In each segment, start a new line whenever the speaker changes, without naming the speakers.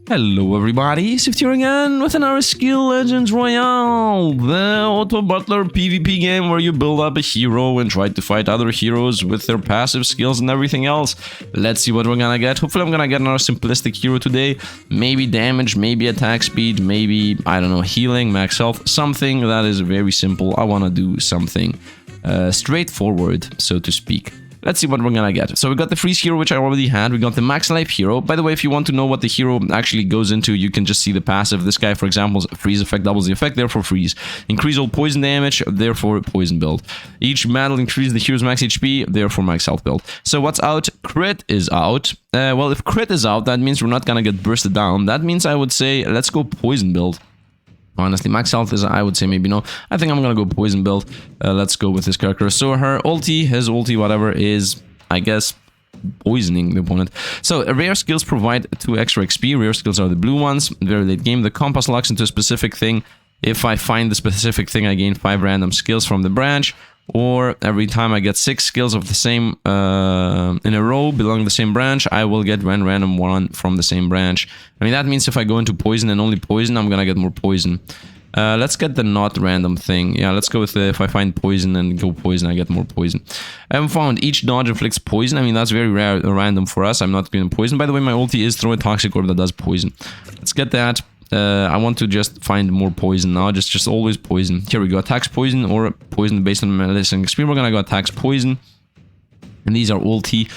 Hello everybody, Sifd here again with another Skill Legends Royale, the Autobattler PvP game where you build up a hero and try to fight other heroes with their passive skills and everything else. Let's see what we're gonna get. Hopefully I'm gonna get another simplistic hero today. Maybe damage, maybe attack speed, maybe, I don't know, healing, max health, something that is very simple. I wanna do something straightforward, so to speak. Let's see what we're gonna get. So we got the freeze hero, which I already had. We got the max life hero. By the way, if you want to know what the hero actually goes into, you can just see the passive. This guy, for example, freeze effect doubles the effect, therefore freeze. Increase all poison damage, therefore poison build. Each battle increase the hero's max HP, therefore max health build. So what's out? Crit is out. Well, if crit is out, that means we're not gonna get bursted down. That means I would say, let's go poison build. Honestly, max health is, I would say, maybe no. I think I'm gonna go poison build. Let's go with this character. So her ulti, his ulti, whatever, is, I guess, poisoning the opponent. So rare skills provide 2 extra XP. Rare skills are the blue ones. Very late game. The compass locks into a specific thing. If I find the specific thing, I gain 5 random skills from the branch. Or every time I get 6 skills of the same in a row belonging to the same branch, I will get one random one from the same branch. I mean, that means if I go into poison and only poison, I'm gonna get more poison. Let's get the not random thing. Yeah, let's go with the if I find poison and go poison, I get more poison. I haven't found each dodge inflicts poison. I mean, that's very rare, random for us. I'm not going to poison. By the way, my ulti is throw a toxic orb that does poison. Let's get that. I want to just find more poison now, just always poison. Here we go, attacks poison or poison based on medicine experience. We're gonna go attacks poison, and these are ulti.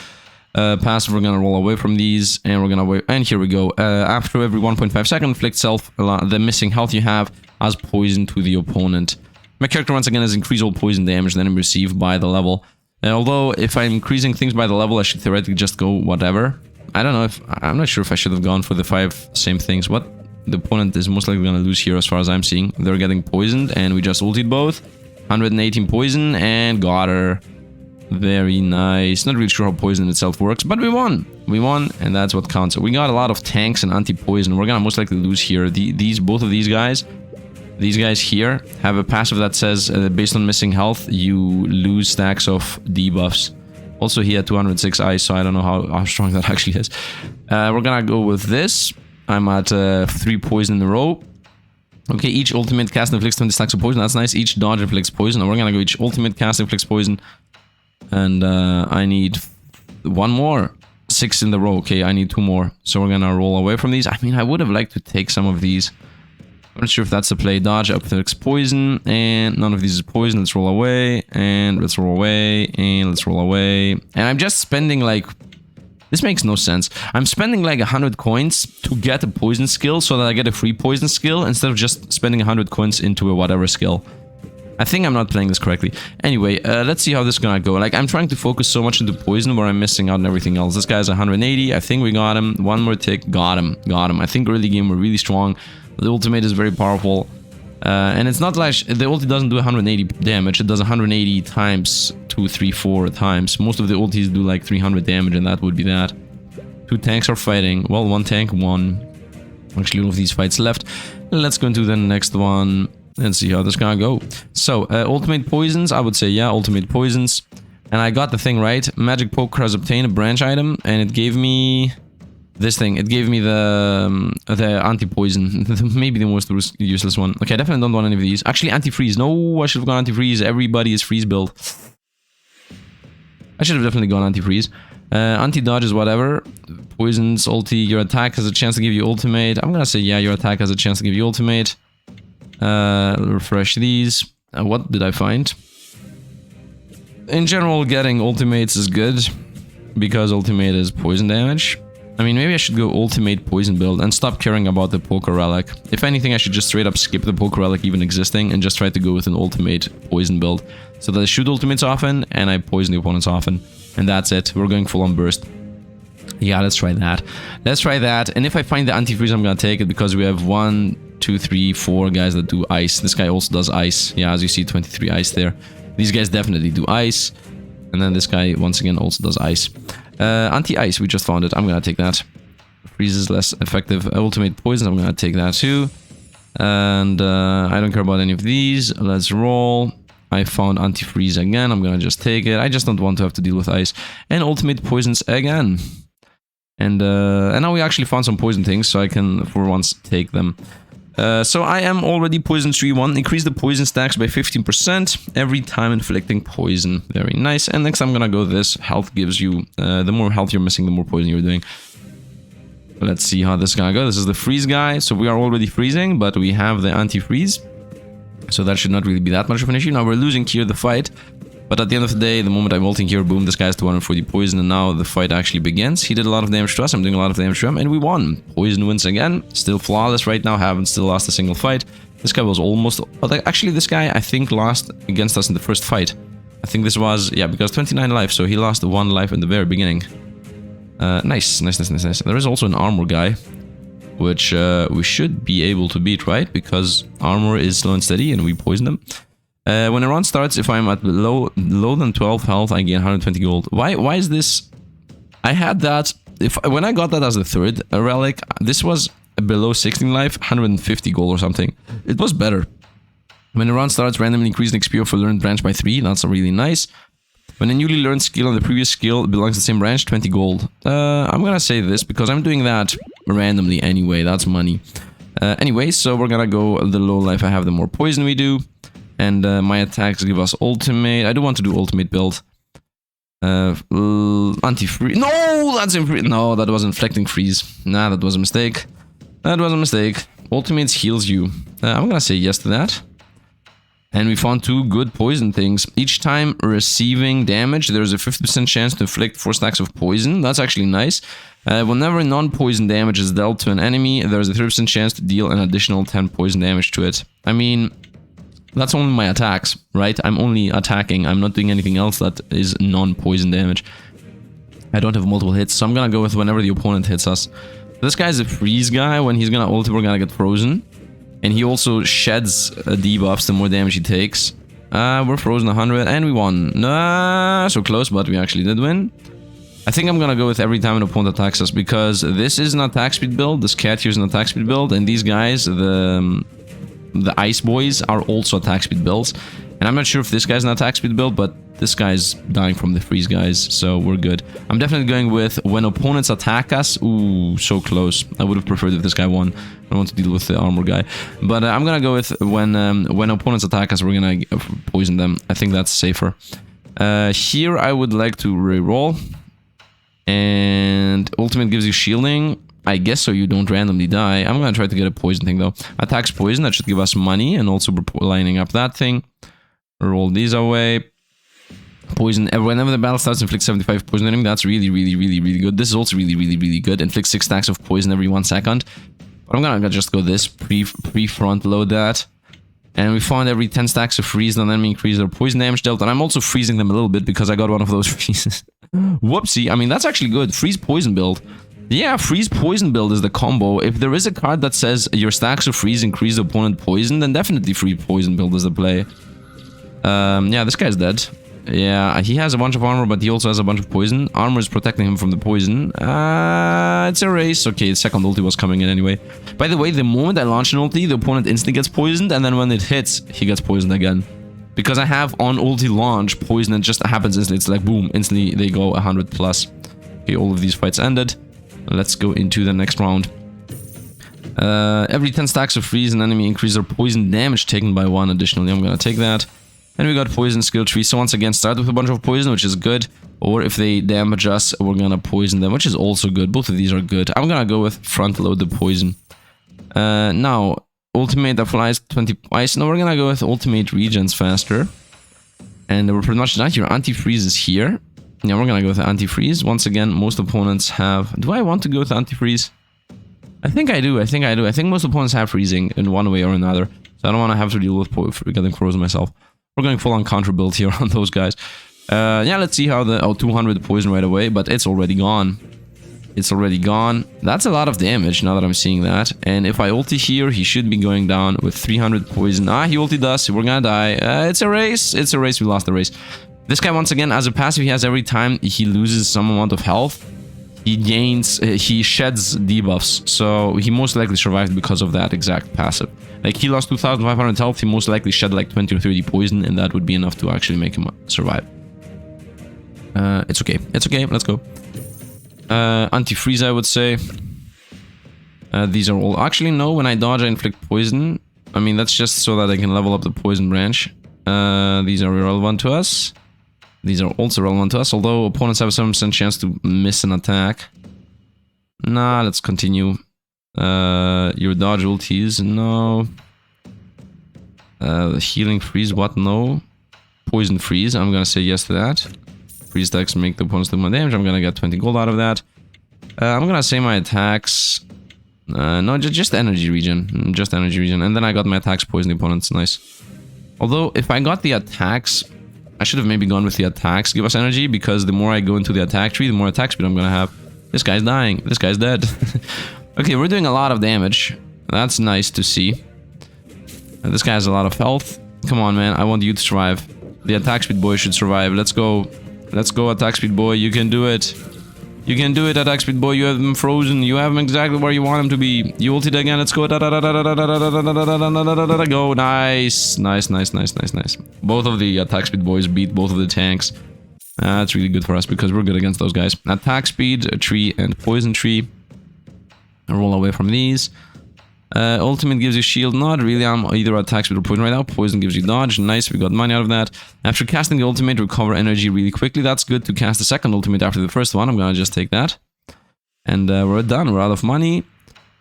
Passive, we're gonna roll away from these, and we're gonna wait. And here we go. After every 1.5 seconds, inflict self the missing health you have as poison to the opponent. My character once again has increased all poison damage then received by the level. Although if I'm increasing things by the level, I should theoretically just go whatever. I don't know if I'm not sure if I should have gone for the 5 same things. What? The opponent is most likely gonna lose here as far as I'm seeing. They're getting poisoned and we just ulted both. 118 poison and got her. Very nice. Not really sure how poison itself works, but we won. We won, and that's what counts. So we got a lot of tanks and anti-poison. We're gonna most likely lose here. Both of these guys here have a passive that says based on missing health, you lose stacks of debuffs. Also, he had 206 ice, so I don't know how strong that actually is. We're gonna go with this. I'm at 3 poison in a row. Okay, each ultimate cast inflicts 20 stacks of poison. That's nice. Each dodge inflicts poison. We're gonna go each ultimate cast inflicts poison. And I need 1 more. 6 in the row. Okay, I need 2 more. So we're gonna roll away from these. I mean, I would have liked to take some of these. I'm not sure if that's the play. Dodge up inflicts poison. And none of these is poison. Let's roll away. And let's roll away. And let's roll away. And I'm just spending like... This makes no sense. I'm spending like 100 coins to get a poison skill so that I get a free poison skill instead of just spending 100 coins into a whatever skill. I think I'm not playing this correctly. Anyway, let's see how this is gonna go. Like, I'm trying to focus so much into poison where I'm missing out on everything else. This guy's 180. I think we got him. 1 more tick. Got him. Got him. I think early game we're really strong. The ultimate is very powerful. And it's not like the ulti doesn't do 180 damage. It does 180 times 2, 3, 4 times. Most of the ultis do like 300 damage, and that would be that. 2 tanks are fighting. Well, 1 tank, 1. Actually, all of these fights left. Let's go into the next one and see how this gonna go. So, ultimate poisons. I would say, yeah, ultimate poisons. And I got the thing right. Magic Poker has obtained a branch item, and it gave me... this thing. It gave me the anti-poison. Maybe the most useless one. Okay, I definitely don't want any of these. Actually, anti-freeze. No, I should have gone anti-freeze. Everybody is freeze build. I should have definitely gone anti-freeze. Anti-dodge is whatever. Poisons, ulti. Your attack has a chance to give you ultimate. I'm gonna say, yeah, your attack has a chance to give you ultimate. Refresh these. What did I find? In general, getting ultimates is good. Because ultimate is poison damage. I mean, maybe I should go ultimate poison build and stop caring about the poker relic. If anything, I should just straight up skip the poker relic even existing and just try to go with an ultimate poison build. So that I shoot ultimates often and I poison the opponents often. And that's it. We're going full on burst. Yeah, let's try that. Let's try that. And if I find the anti-freeze, I'm gonna take it because we have 1, 2, 3, 4 guys that do ice. This guy also does ice. Yeah, as you see, 23 ice there. These guys definitely do ice. And then this guy, once again, also does ice. Anti-ice, we just found it. I'm gonna take that. Freeze is less effective. Ultimate poison, I'm gonna take that too. And I don't care about any of these. Let's roll. I found anti-freeze again. I'm gonna just take it. I just don't want to have to deal with ice. And ultimate poisons again. And now we actually found some poison things, so I can for once take them. So I am already poison 3-1. Increase the poison stacks by 15% every time inflicting poison. Very nice. And next I'm gonna go this. Health gives you, the more health you're missing, the more poison you're doing. Let's see how this is gonna go. This is the freeze guy. So we are already freezing, but we have the anti-freeze. So that should not really be that much of an issue. Now we're losing here the fight. But at the end of the day, the moment I'm ulting here, boom, this guy's 240 poison, and now the fight actually begins. He did a lot of damage to us, I'm doing a lot of damage to him, and we won. Poison wins again, still flawless right now, haven't still lost a single fight. This guy was almost... Actually, this guy, I think, lost against us in the first fight. I think this was... Yeah, because 29 life, so he lost 1 life in the very beginning. Nice. There is also an armor guy, which we should be able to beat, right? Because armor is slow and steady, and we poison them. When a run starts, if I'm at low than 12 health, I gain 120 gold. Why is this? I had that... When I got that as the third relic, this was below 16 life, 150 gold or something. It was better. When a run starts, randomly increase the XP of a learned branch by 3. That's really nice. When a newly learned skill and the previous skill belongs to the same branch, 20 gold. I'm gonna say this because I'm doing that randomly anyway. That's money. Anyway, so we're gonna go the low life I have, the more poison we do. And my attacks give us ultimate. I do want to do ultimate build. Anti-freeze. No, that's no, that was inflicting freeze. Nah, that was a mistake. That was a mistake. Ultimates heals you. I'm gonna say yes to that. And we found 2 good poison things. Each time receiving damage, there's a 50% chance to inflict 4 stacks of poison. That's actually nice. Whenever non-poison damage is dealt to an enemy, there's a 30% chance to deal an additional 10 poison damage to it. I mean... That's only my attacks, right? I'm only attacking. I'm not doing anything else that is non-poison damage. I don't have multiple hits, so I'm gonna go with whenever the opponent hits us. This guy's a freeze guy. When he's gonna ult, we're gonna get frozen. And he also sheds debuffs the more damage he takes. We're frozen 100, and we won. So close, but we actually did win. I think I'm gonna go with every time an opponent attacks us, because this is an attack speed build. This cat here is an attack speed build, and these guys, the ice boys, are also attack speed builds. And I'm not sure if this guy's an attack speed build, but this guy's dying from the freeze guys, so we're good. I'm definitely going with when opponents attack us. Ooh, so close. I would have preferred if this guy won. I don't want to deal with the armor guy. But I'm gonna go with when opponents attack us, we're gonna poison them. I think that's safer. Here I would like to reroll. And ultimate gives you shielding. I guess so you don't randomly die. I'm gonna try to get a poison thing though. Attacks poison, that should give us money, and also we're lining up that thing. Roll these away. Poison, whenever the battle starts, inflict 75 poison enemy. That's really good. This is also really good. Inflict 6 stacks of poison every 1 second. But I'm gonna just go this, pre-front load that. And we found every 10 stacks of freeze, and then we increase their poison damage dealt. And I'm also freezing them a little bit because I got one of those freezes. Whoopsie, I mean that's actually good. Freeze poison build. Yeah, freeze poison build is the combo. If there is a card that says your stacks of freeze increase the opponent poison, then definitely freeze poison build is the play. Yeah, this guy's dead. Yeah, he has a bunch of armor, but he also has a bunch of poison. Armor is protecting him from the poison. It's a race. Okay, the second ulti was coming in anyway. By the way, the moment I launch an ulti, the opponent instantly gets poisoned, and then when it hits, he gets poisoned again. Because I have on ulti launch poison, it just happens instantly. It's like boom, instantly they go 100 plus. Okay, all of these fights ended. Let's go into the next round. Every 10 stacks of freeze, an enemy increase their poison damage taken by 1 additionally. I'm gonna take that. And we got poison skill tree. So once again, start with a bunch of poison, which is good. Or if they damage us, we're gonna poison them, which is also good. Both of these are good. I'm gonna go with front load the poison. Now, ultimate applies 20 ice. Now we're gonna go with ultimate regens faster. And we're pretty much done here. Anti-freeze is here. Yeah, we're gonna go with anti-freeze. Once again, most opponents have... Do I want to go with anti-freeze? I think I do. I think most opponents have freezing in one way or another. So I don't want to have to deal with getting frozen myself. We're going full on counter build here on those guys. Yeah, let's see how the... Oh, 200 poison right away, but it's already gone. It's already gone. That's a lot of damage now that I'm seeing that. And if I ulti here, he should be going down with 300 poison. Ah, he ultied us. We're gonna die. It's a race. It's a race. We lost the race. This guy, once again, as a passive, he has every time he loses some amount of health, he gains, he sheds debuffs. So he most likely survived because of that exact passive. Like, he lost 2,500 health, he most likely shed like 20 or 30 poison, and that would be enough to actually make him survive. It's okay. It's okay. Let's go. Anti-freeze, I would say. These are all... Actually, no, when I dodge, I inflict poison. I mean, that's just so that I can level up the poison branch. These are irrelevant to us. These are also relevant to us, although opponents have a 7% chance to miss an attack. Nah, let's continue. Your dodge ultis, no. Healing freeze, what? No. Poison freeze, I'm gonna say yes to that. Freeze stacks make the opponents do more damage, I'm gonna get 20 gold out of that. I'm gonna say my attacks... no, just energy regen. Just energy regen. And then I got my attacks poison the opponents, nice. Although, if I got the attacks... I should have maybe gone with the attacks give us energy, because the more I go into the attack tree, the more attack speed I'm gonna have. This guy's dying. This guy's dead. Okay, we're doing a lot of damage. That's nice to see. This guy has a lot of health. Come on, man. I want you to survive. The attack speed boy should survive. Let's go. Let's go, attack speed boy. You can do it. You can do it, attack speed boy. You have him frozen. You have him exactly where you want him to be. You ulted again. Let's go. Go. Nice. Nice, nice, nice, nice, nice. Both of the attack speed boys beat both of the tanks. That's really good for us because we're good against those guys. Attack speed, a tree, and poison tree. Roll away from these. Ultimate gives you shield. Not really. I'm either attack speed or poison right now. Poison gives you dodge. Nice. We got money out of that. After casting the ultimate, recover energy really quickly. That's good to cast the second ultimate after the first one. I'm gonna just take that. And we're done. We're out of money.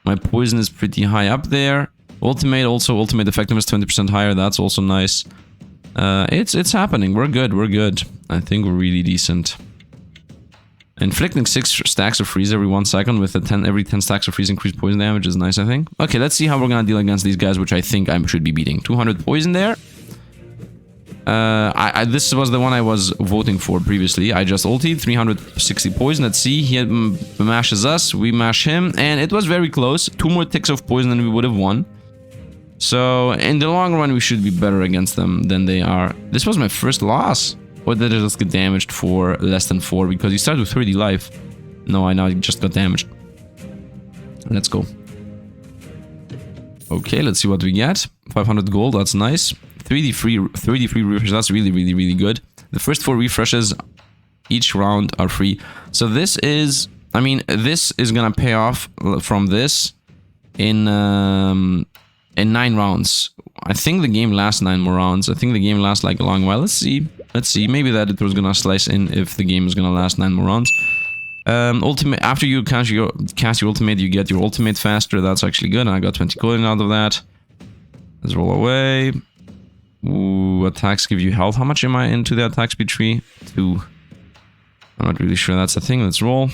My poison is pretty high up there. Ultimate, also ultimate effectiveness 20% higher. That's also nice. It's happening. We're good. We're good. I think we're really decent. Inflicting 6 stacks of freeze every 1 second with every 10 stacks of freeze increased poison damage is nice, I think. Okay, let's see how we're gonna deal against these guys, which I think I should be beating. 200 poison there. This was the one I was voting for previously. I just ulted, 360 poison. Let's see, he mashes us, we mash him, and it was very close. 2 more ticks of poison and we would have won. So, in the long run, we should be better against them than they are. This was my first loss. Or did I just get damaged for less than 4? Because he started with 30 life. No, I know he just got damaged. Let's go. Okay, let's see what we get. 500 gold, that's nice. 30 free refreshes, that's really, really, really good. The first 4 refreshes each round are free. So this is... I mean, this is gonna pay off from this in 9 rounds. I think the game lasts 9 more rounds. I think the game lasts like a long while. Let's see. Let's see. Maybe that it was gonna slice in if the game is gonna last 9 more rounds. Ultimate. After you cast your ultimate, you get your ultimate faster. That's actually good. And I got 20 coin out of that. Let's roll away. Ooh, attacks give you health. How much am I into the attack speed tree? 2. I'm not really sure that's a thing. Let's roll.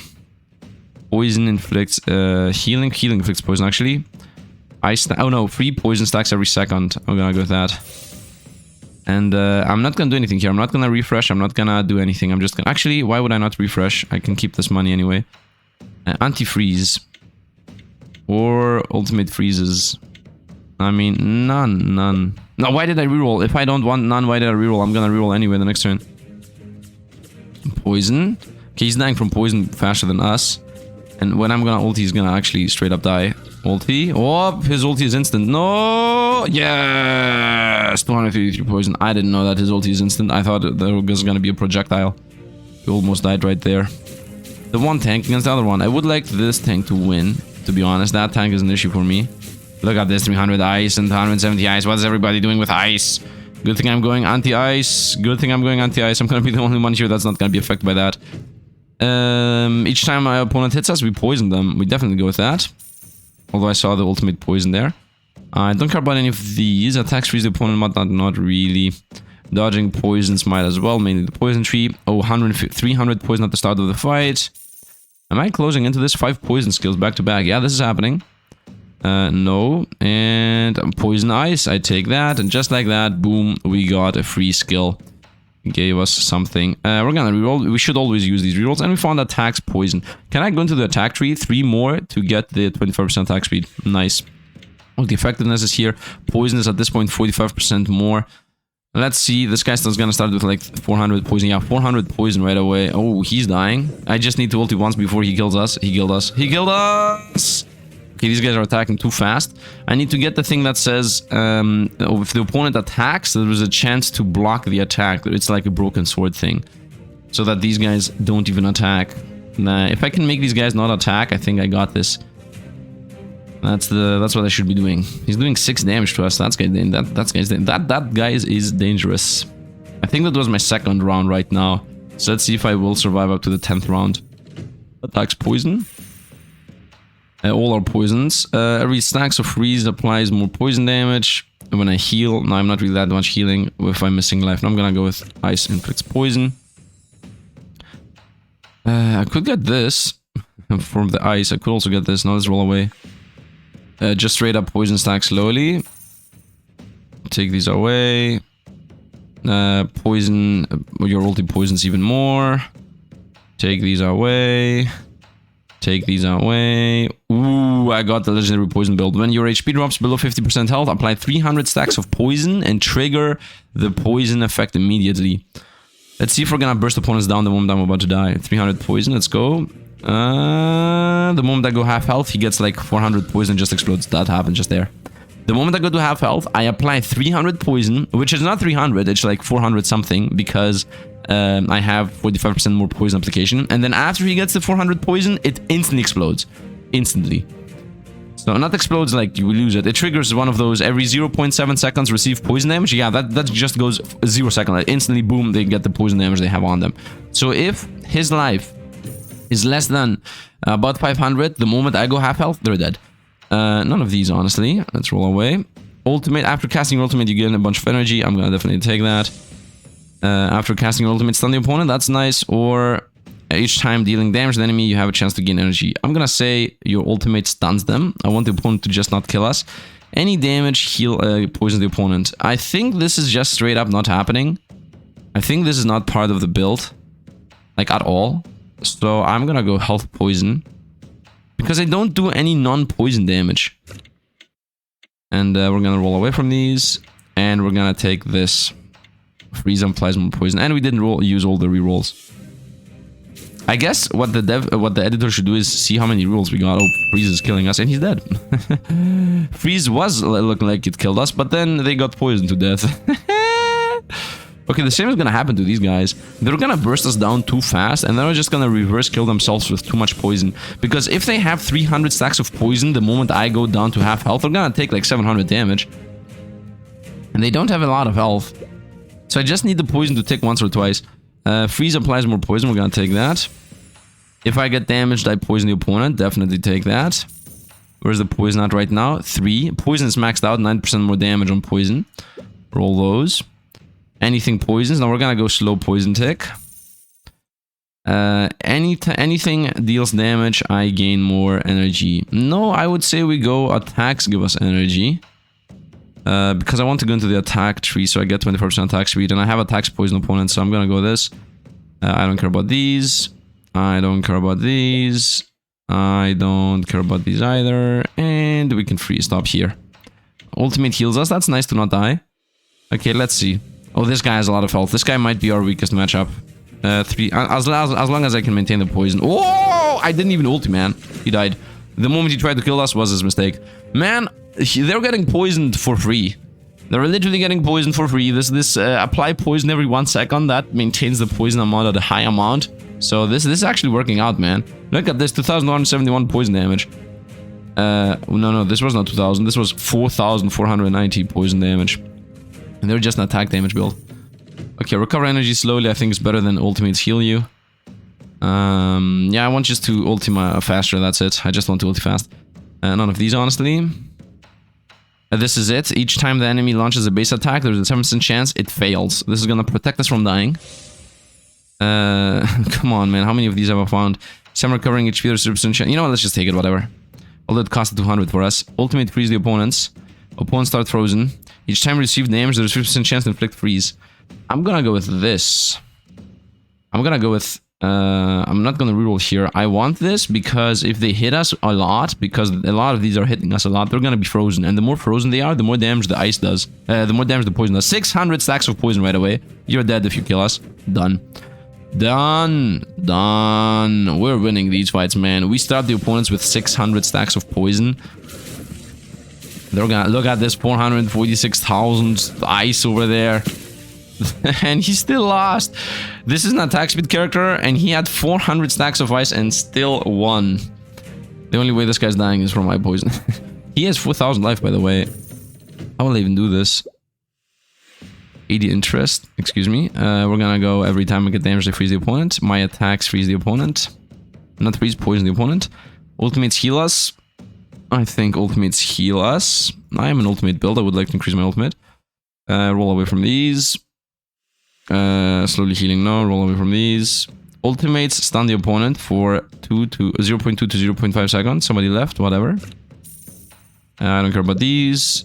Poison inflicts healing. Healing inflicts poison actually. Oh no, 3 poison stacks every second. I'm gonna go with that. And I'm not gonna do anything here. I'm not gonna refresh. I'm not gonna do anything. I'm just gonna... Actually, why would I not refresh? I can keep this money anyway. Anti-freeze. Or ultimate freezes. I mean, none. No, why did I reroll? If I don't want none, why did I reroll? I'm gonna reroll anyway the next turn. Poison. Okay, he's dying from poison faster than us. And when I'm gonna ulti, he's gonna actually straight up die. Ulti. Oh, his ulti is instant. No! Yes! 233 poison. I didn't know that his ulti is instant. I thought there was gonna be a projectile. He almost died right there. The one tank against the other one. I would like this tank to win, to be honest. That tank is an issue for me. Look at this, 300 ice and 170 ice. What is everybody doing with ice? Good thing I'm going anti-ice. Good thing I'm going anti-ice. I'm gonna be the only one here that's not gonna be affected by that. Each time my opponent hits us, we poison them. We definitely go with that. Although I saw the ultimate poison there. I don't care about any of these. Attacks freeze the opponent, but not really. Dodging poisons might as well, mainly the poison tree. Oh, 300 poison at the start of the fight. Am I closing into this? 5 poison skills back to back. Yeah, this is happening. No. And poison ice. I take that. And just like that, boom, we got a free skill. Gave us something. We're gonna reroll. We should always use these rerolls. And we found attacks poison. Can I go into the attack tree? 3 more to get the 25% attack speed. Nice. Well, the effectiveness is here. Poison is at this point 45% more. Let's see. This guy's gonna start with like 400 poison. Yeah, 400 poison right away. Oh, he's dying. I just need to ulti once before he kills us. He killed us. He killed us! Okay, these guys are attacking too fast. I need to get the thing that says if the opponent attacks, there is a chance to block the attack. It's like a broken sword thing. So that these guys don't even attack. Nah, if I can make these guys not attack, I think I got this. That's what I should be doing. He's doing 6 damage to us. That guy is dangerous. I think that was my second round right now. So let's see if I will survive up to the 10th round. Attacks poison. All are poisons. Every stacks of freeze applies more poison damage. And when I heal, no, I'm not really that much healing if I'm missing life. And I'm gonna go with ice inflicts poison. I could get this from the ice. I could also get this. No, let's roll away. Just straight up poison stack slowly. Take these away. Poison. Your ulti poisons even more. Take these away. Take these away. Ooh, I got the legendary poison build. When your HP drops below 50% health, apply 300 stacks of poison and trigger the poison effect immediately. Let's see if we're gonna burst opponents down the moment I'm about to die. 300 poison, let's go. The moment I go half health, he gets like 400 poison, just explodes. That happened just there. The moment I go to half health, I apply 300 poison, which is not 300, it's like 400 something, because I have 45% more poison application. And then after he gets the 400 poison, it instantly explodes. Instantly. So not explodes like you lose it. It triggers one of those every 0.7 seconds receive poison damage. Yeah, that just goes 0 second. Like instantly, boom, they get the poison damage they have on them. So if his life is less than about 500, the moment I go half health, they're dead. None of these, honestly. Let's roll away. Ultimate. After casting your ultimate, you get a bunch of energy. I'm gonna definitely take that. After casting your ultimate, stun the opponent. That's nice. Or each time dealing damage to the enemy, you have a chance to gain energy. I'm gonna say your ultimate stuns them. I want the opponent to just not kill us. Any damage, heal, poison the opponent. I think this is just straight up not happening. I think this is not part of the build. Like, at all. So I'm gonna go health poison. Because I don't do any non-poison damage. And we're gonna roll away from these. And we're gonna take this. Freeze applies more poison. And we didn't use all the rerolls. I guess what the editor should do is see how many rerolls we got. Oh, Freeze is killing us and he's dead. Freeze was looking like it killed us, but then they got poisoned to death. Okay, the same is gonna happen to these guys. They're gonna burst us down too fast, and they're just gonna reverse kill themselves with too much poison. Because if they have 300 stacks of poison, the moment I go down to half health, they're gonna take like 700 damage. And they don't have a lot of health. So I just need the poison to tick once or twice. Freeze applies more poison, we're gonna take that. If I get damaged, I poison the opponent, definitely take that. Where's the poison at right now? 3. Poison is maxed out, 9% more damage on poison. Roll those. Anything poisons. Now we're gonna go slow poison tick. Anything deals damage, I gain more energy. No, I would say we go attacks give us energy. Because I want to go into the attack tree, so I get 24% attack speed, and I have attacks poison opponents, so I'm gonna go this. I don't care about these. I don't care about these. I don't care about these either. And we can free stop here. Ultimate heals us. That's nice to not die. Okay, let's see. Oh, this guy has a lot of health. This guy might be our weakest matchup. 3. As long as I can maintain the poison. Oh! I didn't even ulti, man. He died. The moment he tried to kill us was his mistake. Man, they're getting poisoned for free. They're literally getting poisoned for free. This apply poison every 1 second. That maintains the poison amount at a high amount. So this is actually working out, man. Look at this, 2,171 poison damage. No, this was not 2,000. This was 4,490 poison damage. And they're just an attack damage build. Okay, recover energy slowly. I think it's better than ultimates heal you. Yeah, I want just to ulti faster. That's it. I just want to ulti fast. None of these, honestly. This is it. Each time the enemy launches a base attack, there's a 7% chance it fails. This is gonna protect us from dying. Come on, man. How many of these have I found? Some recovering HP, there's 0% chance. You know what? Let's just take it, whatever. Although it cost 200 for us. Ultimate freeze the opponents. Opponents start frozen. Each time receive damage, there's 50% chance to inflict freeze. I'm gonna go with this. I'm gonna go with... I'm not gonna reroll here. I want this because if they hit us a lot, because a lot of these are hitting us a lot, they're gonna be frozen. And the more frozen they are, the more damage the ice does. The more damage the poison does. 600 stacks of poison right away. You're dead if you kill us. Done. Done. Done. We're winning these fights, man. We start the opponents with 600 stacks of poison. They're gonna look at this 446,000 ice over there. And he still lost. This is an attack speed character, and he had 400 stacks of ice and still won. The only way this guy's dying is from my poison. He has 4,000 life, by the way. How will I even do this? 80 interest, excuse me. We're gonna go every time I get damage, I freeze the opponent. My attacks freeze the opponent. Not freeze, poison the opponent. Ultimates heal us. I think ultimates heal us. I am an ultimate build. I would like to increase my ultimate. Roll away from these. Slowly healing, no. Roll away from these. Ultimates stun the opponent for 0.2 to 0.5 seconds. Somebody left, whatever. I don't care about these.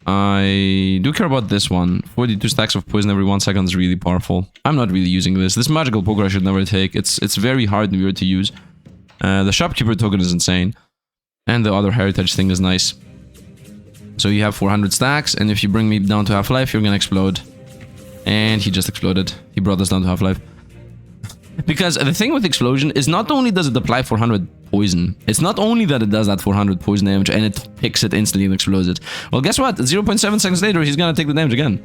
I do care about this one. 42 stacks of poison every 1 second is really powerful. I'm not really using this. This magical poker I should never take. It's very hard and weird to use. The shopkeeper token is insane. And the other heritage thing is nice. So you have 400 stacks, and if you bring me down to half-life, you're gonna explode. And he just exploded. He brought us down to half-life. Because the thing with explosion is not only does it apply 400 poison, it's not only that it does that 400 poison damage and it picks it instantly and explodes it. Well, guess what? 0.7 seconds later, he's gonna take the damage again.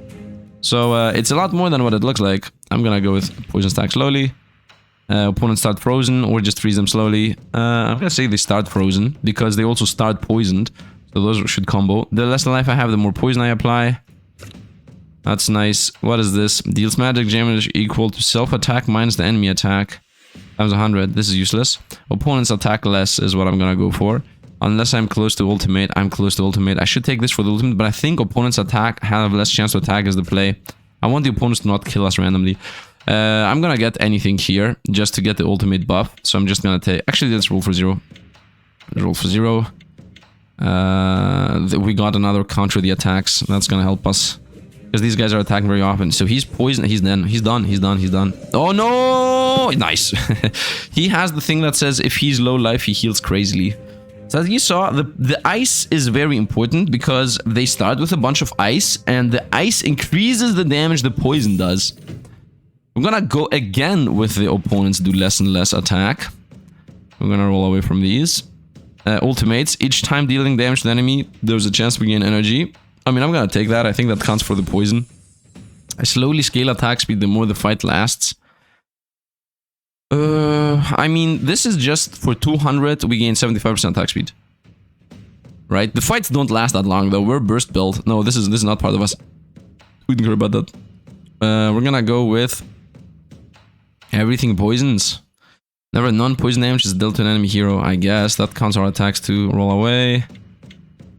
So it's a lot more than what it looks like. I'm gonna go with poison stack slowly. Opponents start frozen or just freeze them slowly. I'm gonna say they start frozen because they also start poisoned. So those should combo. The less life I have, the more poison I apply. That's nice. What is this? Deals magic damage equal to self-attack minus the enemy attack. Times 100. This is useless. Opponents attack less is what I'm gonna go for. Unless I'm close to ultimate. I'm close to ultimate. I should take this for the ultimate, but I think opponents attack have less chance to attack as the play. I want the opponents to not kill us randomly. I'm gonna get anything here just to get the ultimate buff. So I'm just gonna take... Actually, let's roll for 0. Roll for 0. We got another counter the attacks. That's gonna help us. Because these guys are attacking very often. So he's poisoned. He's done. He's done. He's done. He's done. Oh no! Nice. He has the thing that says if he's low life, he heals crazily. So as you saw, the ice is very important because they start with a bunch of ice and the ice increases the damage the poison does. I'm gonna go again with the opponents do less and less attack. I'm gonna roll away from these. Ultimates. Each time dealing damage to the enemy, there's a chance we gain energy. I mean, I'm gonna take that. I think that counts for the poison. I slowly scale attack speed the more the fight lasts. I mean, this is just for 200, we gain 75% attack speed. Right? The fights don't last that long, though. We're burst build. No, this is not part of us. We don't care about that. We're gonna go with... everything poisons. Never non-poison damage is dealt to an enemy hero, I guess. That counts our attacks too. Roll away.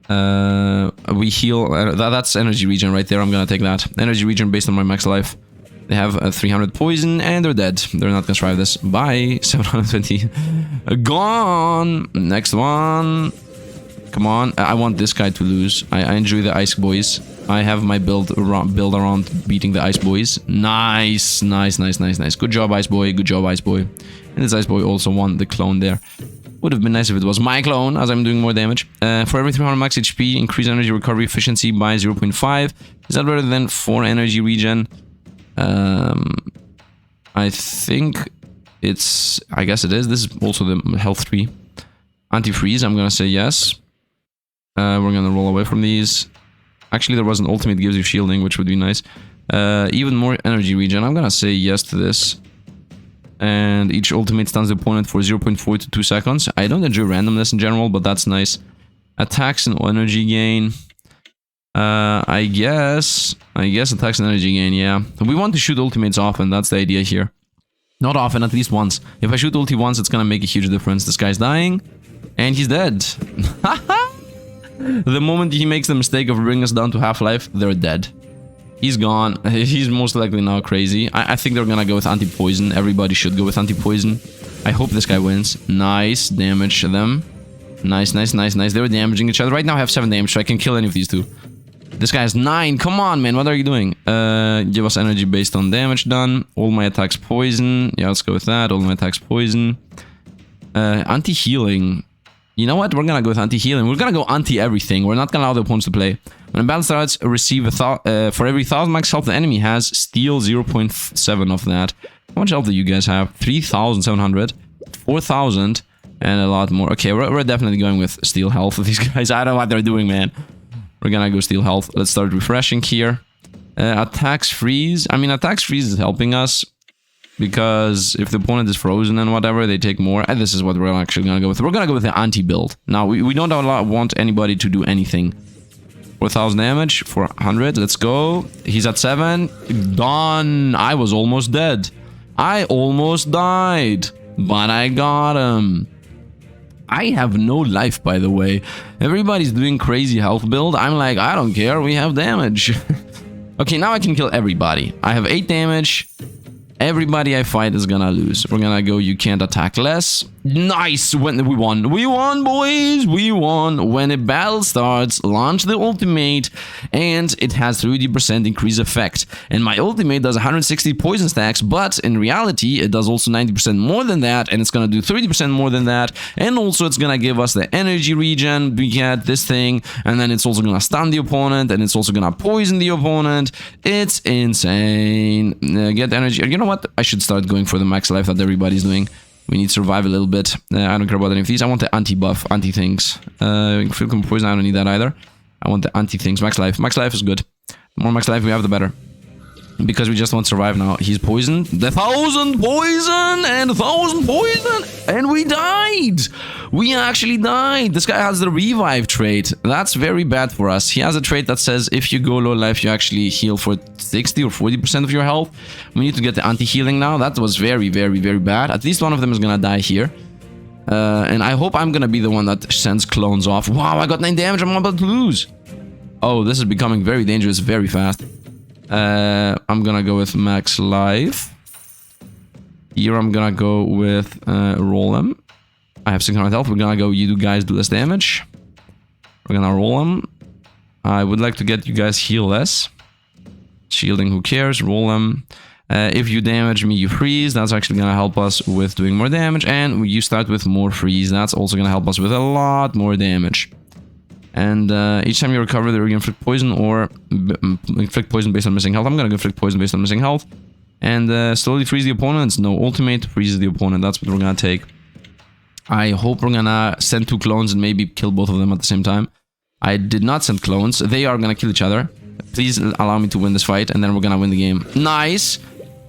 We heal. That's energy regen right there. I'm gonna take that. Energy regen based on my max life. They have 300 poison and they're dead. They're not gonna survive this. Bye. 720. Gone. Next one. Come on. I want this guy to lose. I enjoy the ice boys. I have my build around beating the ice boys. Nice. Nice, nice, nice, nice. Good job, ice boy. Good job, ice boy. And this ice boy also won the clone there. Would have been nice if it was my clone, as I'm doing more damage. For every 300 max HP, increase energy recovery efficiency by 0.5. Is that better than 4 energy regen? I think it's... I guess it is. This is also the health 3. Anti-freeze, I'm gonna say yes. We're gonna roll away from these. Actually, there was an ultimate gives you shielding, which would be nice. Even more energy regen. I'm gonna say yes to this. And each ultimate stuns the opponent for 0.4 to 2 seconds. I don't enjoy randomness in general, but that's nice. Attacks and energy gain. I guess attacks and energy gain, yeah. We want to shoot ultimates often, that's the idea here. Not often, at least once. If I shoot ulti once, it's gonna make a huge difference. This guy's dying, and he's dead. The moment he makes the mistake of bringing us down to half-life, they're dead. He's gone. He's most likely now crazy. I think they're gonna go with anti-poison. Everybody should go with anti-poison. I hope this guy wins. Nice. Damage them. Nice, nice, nice, nice. They were damaging each other. Right now I have 7 damage, so I can kill any of these two. This guy has 9. Come on, man. What are you doing? Give us energy based on damage done. All my attacks poison. Yeah, let's go with that. All my attacks poison. Anti-healing. You know what? We're gonna go with anti-healing. We're gonna go anti-everything. We're not gonna allow the opponents to play. When a battle starts, receive for every 1000 max health the enemy has, steal 0.7 of that. How much health do you guys have? 3,700, 4,000, and a lot more. Okay, we're definitely going with steal health with these guys. I don't know what they're doing, man. We're gonna go steal health. Let's start refreshing here. Attacks freeze. I mean, attacks freeze is helping us. Because if the opponent is frozen and whatever, they take more. And this is what we're actually going to go with. We're going to go with the anti-build. Now, we don't want anybody to do anything. 4,000 damage, 400. Let's go. He's at 7. Done. I was almost dead. I almost died. But I got him. I have no life, by the way. Everybody's doing crazy health build. I'm like, I don't care. We have damage. Okay, now I can kill everybody. I have 8 damage. Everybody I fight is gonna lose. We're gonna go, you can't attack less. Nice! When we won. We won, boys! We won! When a battle starts, launch the ultimate, and it has 30% increase effect. And my ultimate does 160 poison stacks, but in reality, it does also 90% more than that, and it's gonna do 30% more than that, and also it's gonna give us the energy regen. We get this thing, and then it's also gonna stun the opponent, and it's also gonna poison the opponent. It's insane. Get energy. You know what? I should start going for the max life that everybody's doing. We need to survive a little bit. I don't care about any of these. I want the anti-buff, anti-things. Feel poison, I don't need that either. I want the anti-things. Max life. Max life is good. The more max life we have, the better. Because we just want to survive now. He's poisoned. The 1,000 poison and 1,000 poison. And we died. We actually died. This guy has the revive trait. That's very bad for us. He has a trait that says if you go low life, you actually heal for 60 or 40% of your health. We need to get the anti-healing now. That was very, very, very bad. At least one of them is going to die here. And I hope I'm going to be the one that sends clones off. Wow, I got 9 damage. I'm about to lose. Oh, this is becoming very dangerous very fast. I'm gonna go with max life. Here I'm gonna go with roll him. I have 600 health. We're gonna go, you guys do less damage. We're gonna roll him. I would like to get you guys heal less. Shielding, who cares? Roll him. If you damage me, you freeze. That's actually gonna help us with doing more damage. And you start with more freeze. That's also gonna help us with a lot more damage. And each time you recover, you inflict poison or inflict poison based on missing health. I'm gonna go inflict poison based on missing health. And slowly freeze the opponents. No, ultimate freezes the opponent. That's what we're gonna take. I hope we're gonna send 2 clones and maybe kill both of them at the same time. I did not send clones. They are gonna kill each other. Please allow me to win this fight, and then we're gonna win the game. Nice!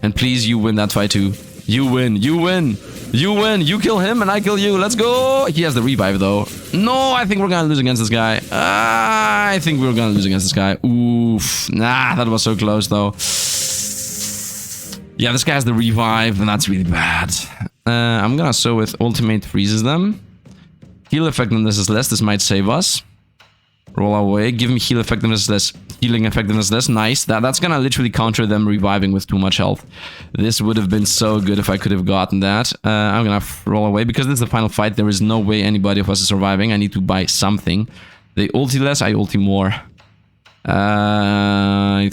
And please, you win that fight too. You win, you win, you win. You kill him and I kill you. Let's go. He has the revive though. No, I think we're gonna lose against this guy. I think we're gonna lose against this guy. Oof. Nah, that was so close though. Yeah, this guy has the revive and that's really bad. I'm gonna sew with ultimate freezes them. Heal effectiveness is less. This might save us. Roll away. Give me heal effectiveness less. Healing effectiveness less. Nice. That's gonna literally counter them reviving with too much health. This would have been so good if I could have gotten that. I'm gonna roll away because this is the final fight. There is no way anybody of us is surviving. I need to buy something. They ulti less. I ulti more. I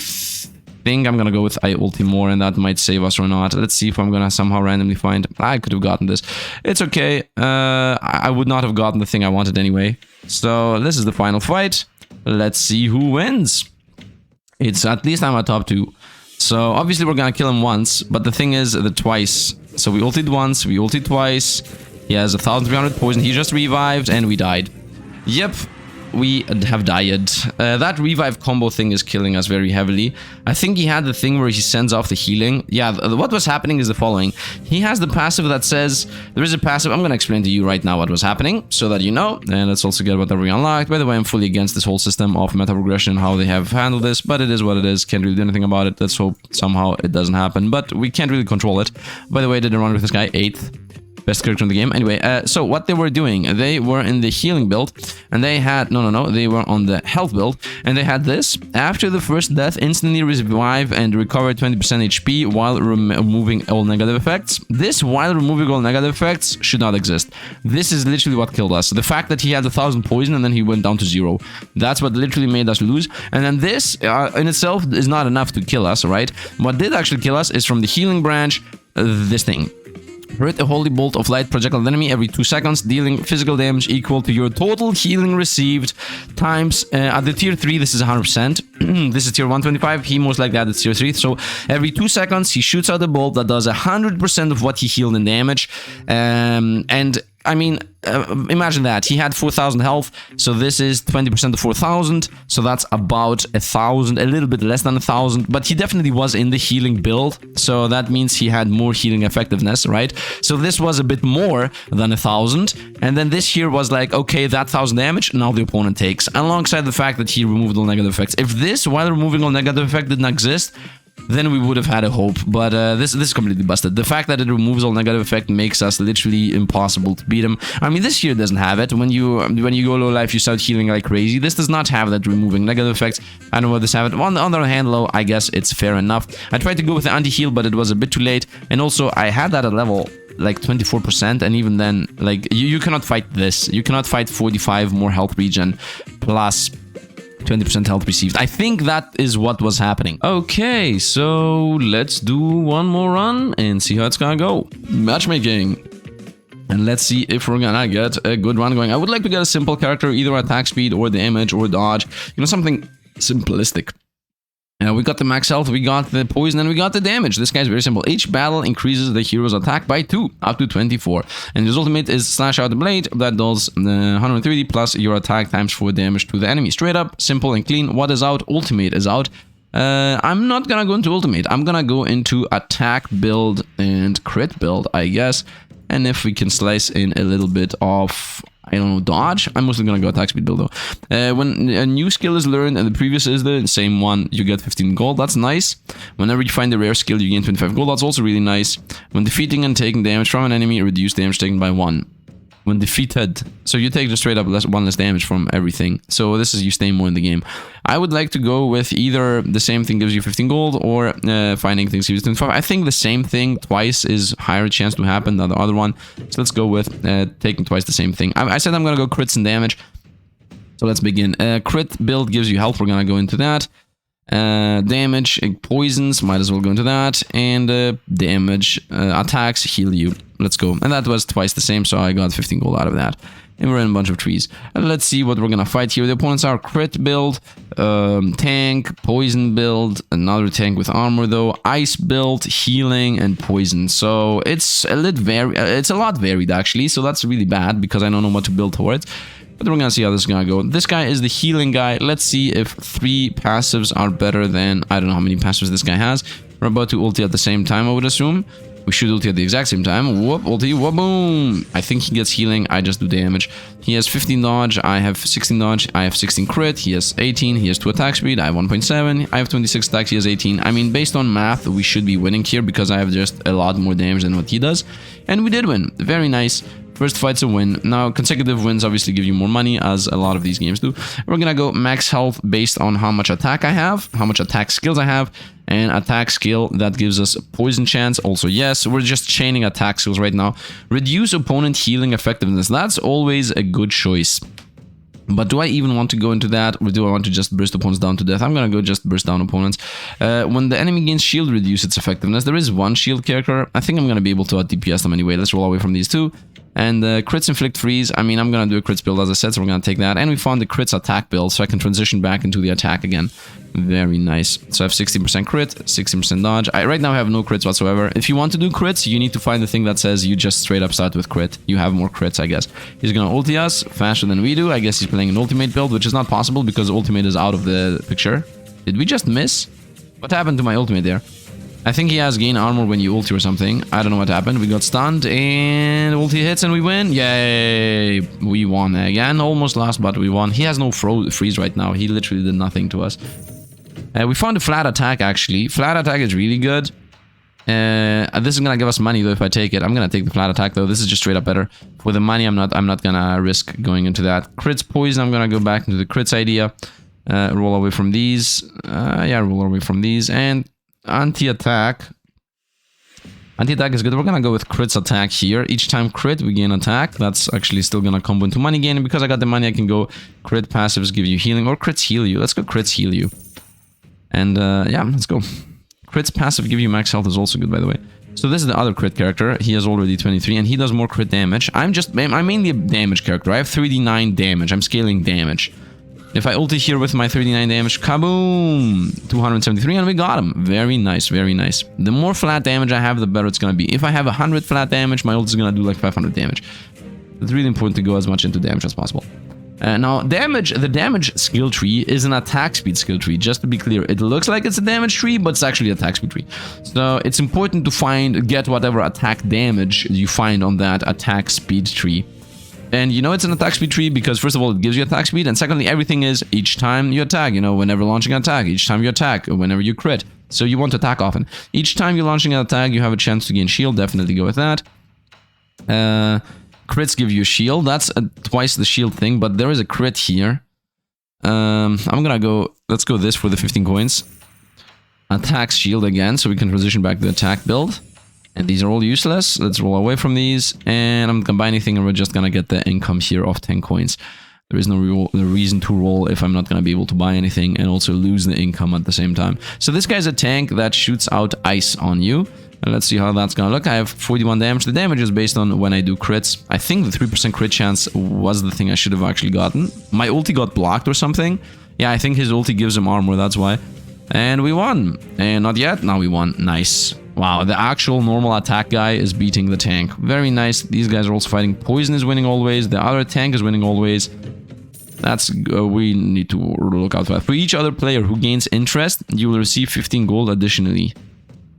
think I'm gonna go with I ulti more, and that might save us or not. Let's see if I'm gonna somehow randomly find. I could have gotten this. It's okay. I would not have gotten the thing I wanted anyway. So this is the final fight. Let's see who wins. It's at least I'm at top 2. So obviously we're gonna kill him once, but the thing is the twice. So we ulted once, we ulted twice. He has 1,300 poison. He just revived and we died. Yep. We have died. That revive combo thing is killing us very heavily. I think he had the thing where he sends off the healing. Yeah, what was happening is the following. He has the passive that says... There is a passive. I'm going to explain to you right now what was happening, so that you know. And let's also get whatever we unlocked. By the way, I'm fully against this whole system of meta progression, how they have handled this. But it is what it is. Can't really do anything about it. Let's hope somehow it doesn't happen. But we can't really control it. By the way, I did a run with this guy, 8th. Best character in the game. Anyway, so what they were doing, they were in the healing build, and they had, no, they were on the health build, and they had this. After the first death, instantly revive and recover 20% HP while removing all negative effects. This, while removing all negative effects, should not exist. This is literally what killed us. The fact that he had 1,000 poison and then he went down to 0. That's what literally made us lose. And then this, in itself, is not enough to kill us, right? What did actually kill us is from the healing branch, this thing. Hit a holy bolt of light projectile enemy every 2 seconds, dealing physical damage equal to your total healing received times, at the tier 3, this is 100%. This is tier 125, he most likely added tier 3. So every 2 seconds, he shoots out a bolt that does 100% of what he healed in damage. And I mean, imagine that. He had 4,000 health, so this is 20% of 4,000, so that's about 1,000, a little bit less than 1,000, but he definitely was in the healing build, so that means he had more healing effectiveness, right? So this was a bit more than 1,000, and then this here was like, okay, that 1,000 damage, now the opponent takes, alongside the fact that he removed all negative effects. If this, while removing all negative effects, didn't exist, then we would have had a hope, but this is completely busted. The fact that it removes all negative effect makes us literally impossible to beat him. I mean, this here doesn't have it. When you go low life, you start healing like crazy. This does not have that removing negative effects. I don't know what this have it. On the other hand, though, I guess it's fair enough. I tried to go with the anti-heal, but it was a bit too late, and also I had that at level like 24%, and even then, like, you cannot fight this. You cannot fight 45 more health regen plus 20% health received. I think that is what was happening. Okay, so let's do one more run and see how it's gonna go. Matchmaking. And let's see if we're gonna get a good run going. I would like to get a simple character, either attack speed or damage or dodge. You know, something simplistic. We got the max health, we got the poison, and we got the damage. This guy's very simple. Each battle increases the hero's attack by 2, up to 24. And his ultimate is Slash Out the Blade. That does 130 plus your attack times 4 damage to the enemy. Straight up, simple and clean. What is out? Ultimate is out. I'm not gonna go into ultimate. I'm gonna go into attack build and crit build, I guess. And if we can slice in a little bit of, I don't know, dodge. I'm mostly gonna go attack speed build though. When a new skill is learned and the previous is the same one, you get 15 gold. That's nice. Whenever you find a rare skill, you gain 25 gold. That's also really nice. When defeating and taking damage from an enemy, reduce damage taken by 1. When defeated, so you take just straight up one less damage from everything. So this is you stay more in the game. I would like to go with either the same thing gives you 15 gold or finding things gives you 25. I think the same thing twice is higher chance to happen than the other one. So let's go with taking twice the same thing. I said I'm gonna go crits and damage. So let's begin. Crit build gives you health. We're gonna go into that. Damage, poisons, might as well go into that. And damage, attacks, heal you. Let's go. And that was twice the same, so I got 15 gold out of that. And we're in a bunch of trees. And let's see what we're gonna fight here. The opponents are crit build, tank, poison build, another tank with armor though, ice build, healing, and poison. So it's a lot varied actually. So that's really bad because I don't know what to build towards. But we're gonna see how this is gonna go. This guy is the healing guy. Let's see if 3 passives are better than, I don't know how many passives this guy has. We're about to ulti at the same time, I would assume. We should ulti at the exact same time. Whoop, ulti, whoop, boom. I think he gets healing. I just do damage. He has 15 dodge. I have 16 dodge. I have 16 crit. He has 18. He has 2 attack speed. I have 1.7. I have 26 attacks. He has 18. I mean, based on math, we should be winning here because I have just a lot more damage than what he does. And we did win. Very nice. First fight's a win. Now, consecutive wins obviously give you more money, as a lot of these games do. We're gonna go max health based on how much attack I have, how much attack skills I have, and attack skill that gives us a poison chance. Also, yes, we're just chaining attack skills right now. Reduce opponent healing effectiveness. That's always a good choice. But do I even want to go into that, or do I want to just burst opponents down to death? I'm gonna go just burst down opponents. When the enemy gains shield, reduce its effectiveness. There is one shield character. I think I'm gonna be able to DPS them anyway. Let's roll away from these two. And crits inflict freeze. I mean, I'm gonna do a crits build as I said, so we're gonna take that. And we found the crits attack build, so I can transition back into the attack again. Very nice. So I have 60% crit, 60% dodge. I right now have no crits whatsoever. If you want to do crits, you need to find the thing that says you just straight up start with crit. You have more crits, I guess. He's gonna ulti us faster than we do. I guess he's playing an ultimate build, which is not possible because ultimate is out of the picture. Did we just miss? What happened to my ultimate there? I think he has gain armor when you ulti or something. I don't know what happened. We got stunned and ulti hits and we win. Yay! We won again. Almost lost, but we won. He has no freeze right now. He literally did nothing to us. We found a flat attack actually. Flat attack is really good. This is gonna give us money though if I take it. I'm gonna take the flat attack though. This is just straight up better. For the money, I'm not gonna risk going into that. Crits poison. I'm gonna go back into the crits idea. Roll away from these. Yeah, roll away from these and. Anti-attack. Anti-attack is good. We're gonna go with crits attack here. Each time crit, we gain attack. That's actually still gonna combo into money gain. And because I got the money, I can go crit passives give you healing or crits heal you. Let's go crits heal you. And yeah, let's go. Crits passive give you max health is also good, by the way. So this is the other crit character. He has already 23 and he does more crit damage. I'm mainly a damage character. I have 39 damage. I'm scaling damage. If I ulti here with my 39 damage, kaboom! 273 and we got him. Very nice, very nice. The more flat damage I have, the better it's gonna be. If I have 100 flat damage, my ult is gonna do like 500 damage. It's really important to go as much into damage as possible. Now, the damage skill tree is an attack speed skill tree. Just to be clear, it looks like it's a damage tree, but it's actually an attack speed tree. So it's important to get whatever attack damage you find on that attack speed tree. And you know it's an attack speed tree because, first of all, it gives you attack speed, and secondly, everything is each time you attack, you know, whenever launching an attack, each time you attack, whenever you crit. So you want to attack often. Each time you're launching an attack, you have a chance to gain shield. Definitely go with that. Crits give you a shield. That's twice the shield thing, but there is a crit here. I'm gonna go... Let's go this for the 15 coins. Attack shield again, so we can transition back to the attack build. And these are all useless. Let's roll away from these. And I'm gonna buy anything, and we're just gonna get the income here of 10 coins. There is no reason to roll if I'm not gonna be able to buy anything and also lose the income at the same time. So this guy's a tank that shoots out ice on you. And let's see how that's gonna look. I have 41 damage. The damage is based on when I do crits. I think the 3% crit chance was the thing I should have actually gotten. My ulti got blocked or something. Yeah, I think his ulti gives him armor, that's why. And we won. And not yet. Now we won. Nice. Wow, the actual normal attack guy is beating the tank. Very nice. These guys are also fighting. Poison is winning always. The other tank is winning always. That's... we need to look out for that. For each other player who gains interest, you will receive 15 gold additionally.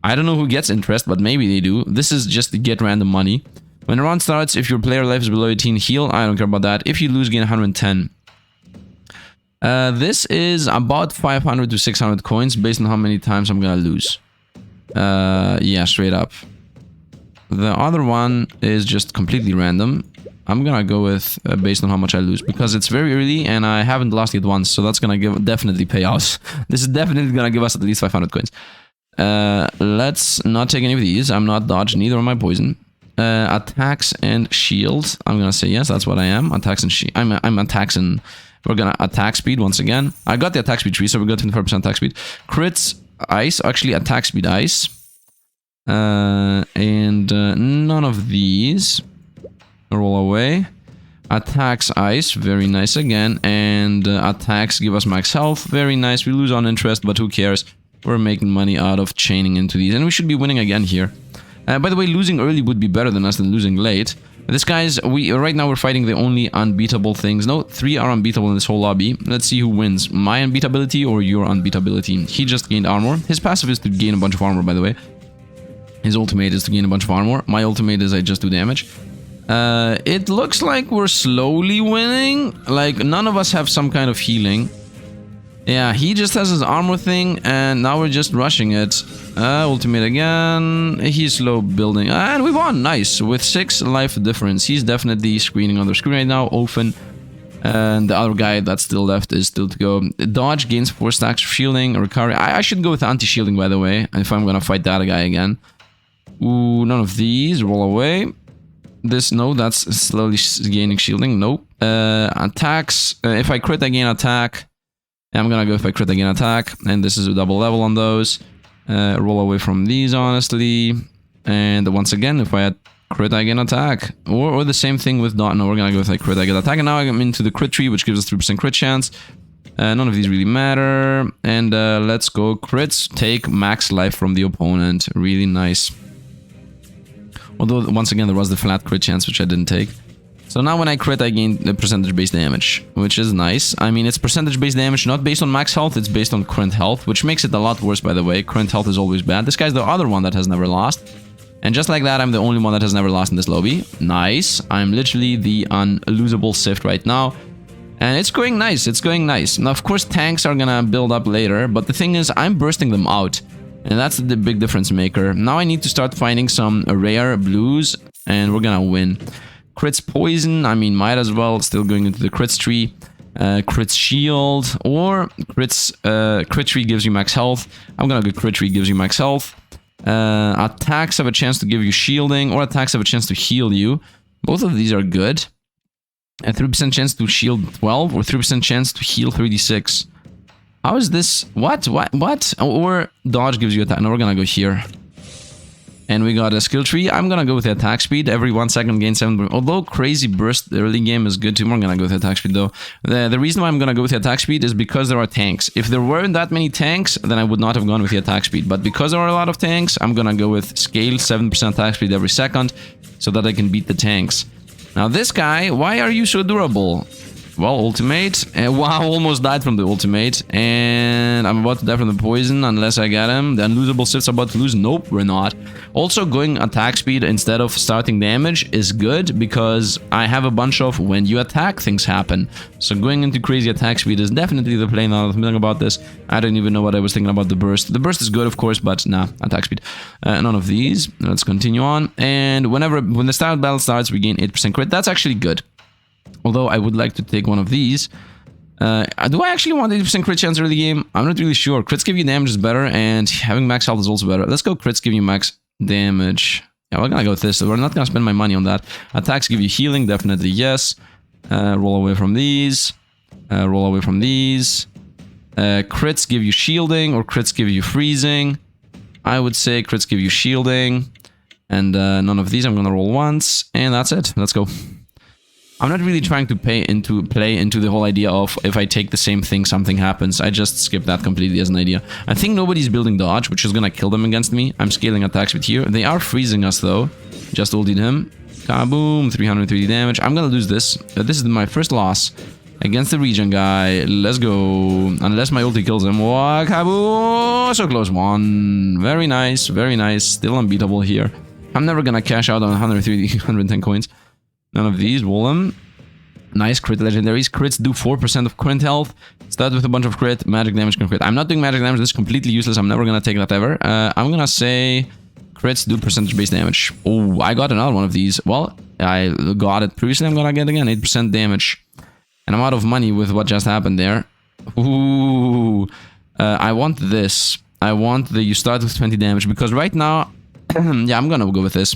I don't know who gets interest, but maybe they do. This is just to get random money. When the round starts, if your player life is below 18, heal. I don't care about that. If you lose, gain 110. This is about 500 to 600 coins based on how many times I'm gonna lose. Yeah, straight up. The other one is just completely random. I'm gonna go with based on how much I lose because it's very early and I haven't lost it once, so that's gonna definitely pay out. This is definitely gonna give us at least 500 coins. Let's not take any of these. I'm not dodge, neither am I poison. Attacks and shields. I'm gonna say yes, that's what I am. Attacks and shield. I'm attacks and we're gonna attack speed once again. I got the attack speed tree, so we got 25% attack speed. Crits ice, actually attack speed ice. And none of these. Roll away. Attacks ice, very nice again. And attacks give us max health, very nice. We lose on interest, but who cares? We're making money out of chaining into these, and we should be winning again here. By the way, losing early would be better than us than losing late. This guy's... right now we're fighting the only unbeatable things. No, 3 are unbeatable in this whole lobby. Let's see who wins. My unbeatability or your unbeatability. He just gained armor. His passive is to gain a bunch of armor, by the way. His ultimate is to gain a bunch of armor. My ultimate is I just do damage. It looks like we're slowly winning. Like, none of us have some kind of healing. Yeah, he just has his armor thing, and now we're just rushing it. Ultimate again. He's slow building. And we won! Nice! With 6 life difference. He's definitely screening on the screen right now. Open. And the other guy that's still left is still to go. Dodge gains 4 stacks of shielding. Recovery. I should go with anti-shielding, by the way, if I'm gonna fight that guy again. Ooh, none of these. Roll away. This, no, that's slowly gaining shielding. Nope. Attacks. If I crit, I gain attack. I'm gonna go if I crit again attack, and this is a double level on those. Roll away from these, honestly. And once again, if I crit, I get attack. Or the same thing with dot. No, we're gonna go with like crit, I get attack. And now I'm into the crit tree, which gives us 3% crit chance. None of these really matter. And let's go crits. Take max life from the opponent. Really nice. Although, once again, there was the flat crit chance, which I didn't take. So now when I crit, I gain the percentage-based damage, which is nice. I mean, it's percentage-based damage, not based on max health, it's based on current health, which makes it a lot worse, by the way. Current health is always bad. This guy's the other one that has never lost. And just like that, I'm the only one that has never lost in this lobby. Nice. I'm literally the unlosable Sifd right now. And it's going nice, it's going nice. Now, of course, tanks are gonna build up later, but the thing is, I'm bursting them out. And that's the big difference maker. Now I need to start finding some rare blues, and we're gonna win. Crits poison, I mean, might as well. Still going into the crits tree. Crits shield, or crits, crit tree gives you max health. I'm gonna go crit tree gives you max health. Attacks have a chance to give you shielding, or attacks have a chance to heal you. Both of these are good. A 3% chance to shield 12, or 3% chance to heal 36. How is this? What? Or dodge gives you attack. No, we're gonna go here. And we got a skill tree. I'm gonna go with the attack speed. Every 1 second gain 7. Although crazy burst early game is good too. I'm gonna go with the attack speed though. The reason why I'm gonna go with the attack speed is because there are tanks. If there weren't that many tanks, then I would not have gone with the attack speed. But because there are a lot of tanks, I'm gonna go with scale 7% attack speed every second, so that I can beat the tanks. Now this guy, why are you so durable? Well, ultimate. Wow, almost died from the ultimate. And I'm about to die from the poison unless I get him. The unlosable Sifd's about to lose. Nope, we're not. Also, going attack speed instead of starting damage is good because I have a bunch of when you attack things happen. So going into crazy attack speed is definitely the play. Now that I'm thinking about this, I don't even know what I was thinking about the burst. The burst is good, of course, but nah, attack speed. None of these. Let's continue on. And when the start battle starts, we gain 8% crit. That's actually good. Although I would like to take one of these. Do I actually want 80% crit chance early game? I'm not really sure. Crits give you damage is better, and having max health is also better. Let's go crits give you max damage. Yeah, we're gonna go with this. So we're not gonna spend my money on that. Attacks give you healing, definitely yes. Roll away from these. Roll away from these. Crits give you shielding, or crits give you freezing. I would say crits give you shielding. And none of these. I'm gonna roll once, and that's it. Let's go. I'm not really trying to play into the whole idea of if I take the same thing, something happens. I just skip that completely as an idea. I think nobody's building dodge, which is gonna kill them against me. I'm scaling attacks with here. They are freezing us though. Just ulted him. Kaboom, 330 damage. I'm gonna lose this. This is my first loss against the regen guy. Let's go. Unless my ulti kills him. Oh, kaboom! So close. One. Very nice, very nice. Still unbeatable here. I'm never gonna cash out on 110 coins. None of these. Roll them. Nice crit legendaries. Crits do 4% of current health. Start with a bunch of crit. Magic damage can crit. I'm not doing magic damage. This is completely useless. I'm never gonna take that ever. I'm gonna say crits do percentage-based damage. Oh, I got another one of these. Well, I got it previously. I'm gonna get again 8% damage. And I'm out of money with what just happened there. Ooh. I want this. I want the you start with 20 damage because right now, yeah, I'm gonna go with this.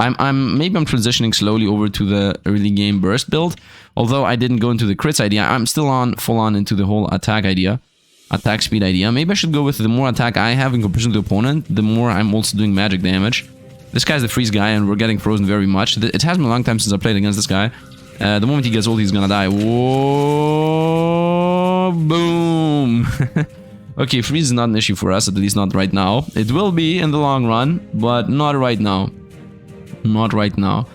Maybe I'm transitioning slowly over to the early game burst build. Although I didn't go into the crits idea, I'm still full on into the whole attack idea. Attack speed idea. Maybe I should go with the more attack I have in comparison to the opponent, the more I'm also doing magic damage. This guy's the freeze guy and we're getting frozen very much. It has been a long time since I played against this guy. The moment he gets old, he's gonna die. Whoa! Boom! Okay, freeze is not an issue for us, at least not right now. It will be in the long run, but not right now. Not right now.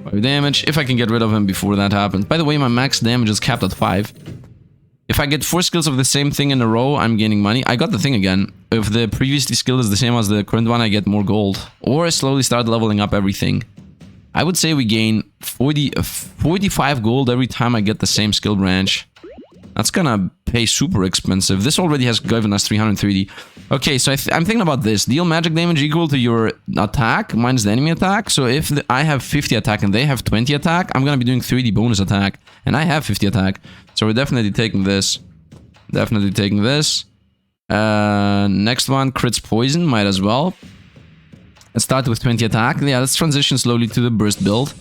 5 damage, if I can get rid of him before that happens. By the way, my max damage is capped at 5. If I get 4 skills of the same thing in a row, I'm gaining money. I got the thing again. If the previous skill is the same as the current one, I get more gold. Or I slowly start leveling up everything. I would say we gain 45 gold every time I get the same skill branch. That's gonna pay super expensive. This already has given us 330. Okay, so I'm thinking about this. Deal magic damage equal to your attack minus the enemy attack. So if I have 50 attack and they have 20 attack, I'm gonna be doing 30 bonus attack. And I have 50 attack. So we're definitely taking this. Definitely taking this. Next one, crits poison. Might as well. Let's start with 20 attack. Yeah, let's transition slowly to the burst build.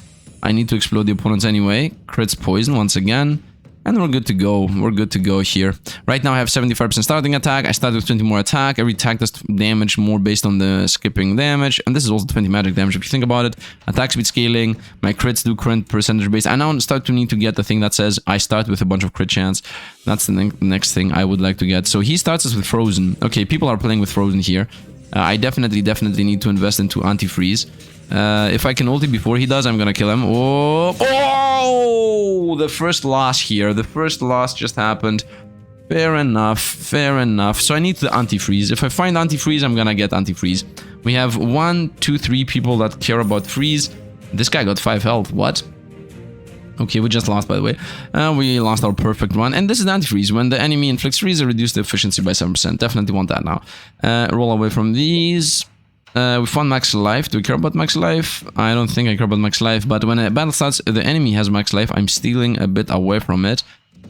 I need to explode the opponents anyway. Crits poison once again. And we're good to go. We're good to go here. Right now I have 75% starting attack. I start with 20 more attack. Every attack does damage more based on the skipping damage. And this is also 20 magic damage if you think about it. Attack speed scaling. My crits do current percentage based. I now start to need to get the thing that says I start with a bunch of crit chance. That's the next thing I would like to get. So he starts us with frozen. Okay, people are playing with frozen here. I definitely need to invest into anti-freeze. If I can ulti before he does, I'm gonna kill him. Oh! Oh! The first loss here. The first loss just happened. Fair enough. Fair enough. So I need the anti-freeze. If I find anti-freeze, I'm gonna get anti-freeze. We have 1, 2, 3 people that care about freeze. This guy got 5 health. What? Okay, we just lost, by the way. We lost our perfect one. And this is the anti-freeze. When the enemy inflicts freeze, it reduces the efficiency by 7%. Definitely want that now. Roll away from these. We found max life. Do we care about max life? I don't think I care about max life. But when a battle starts, the enemy has max life. I'm stealing a bit away from it.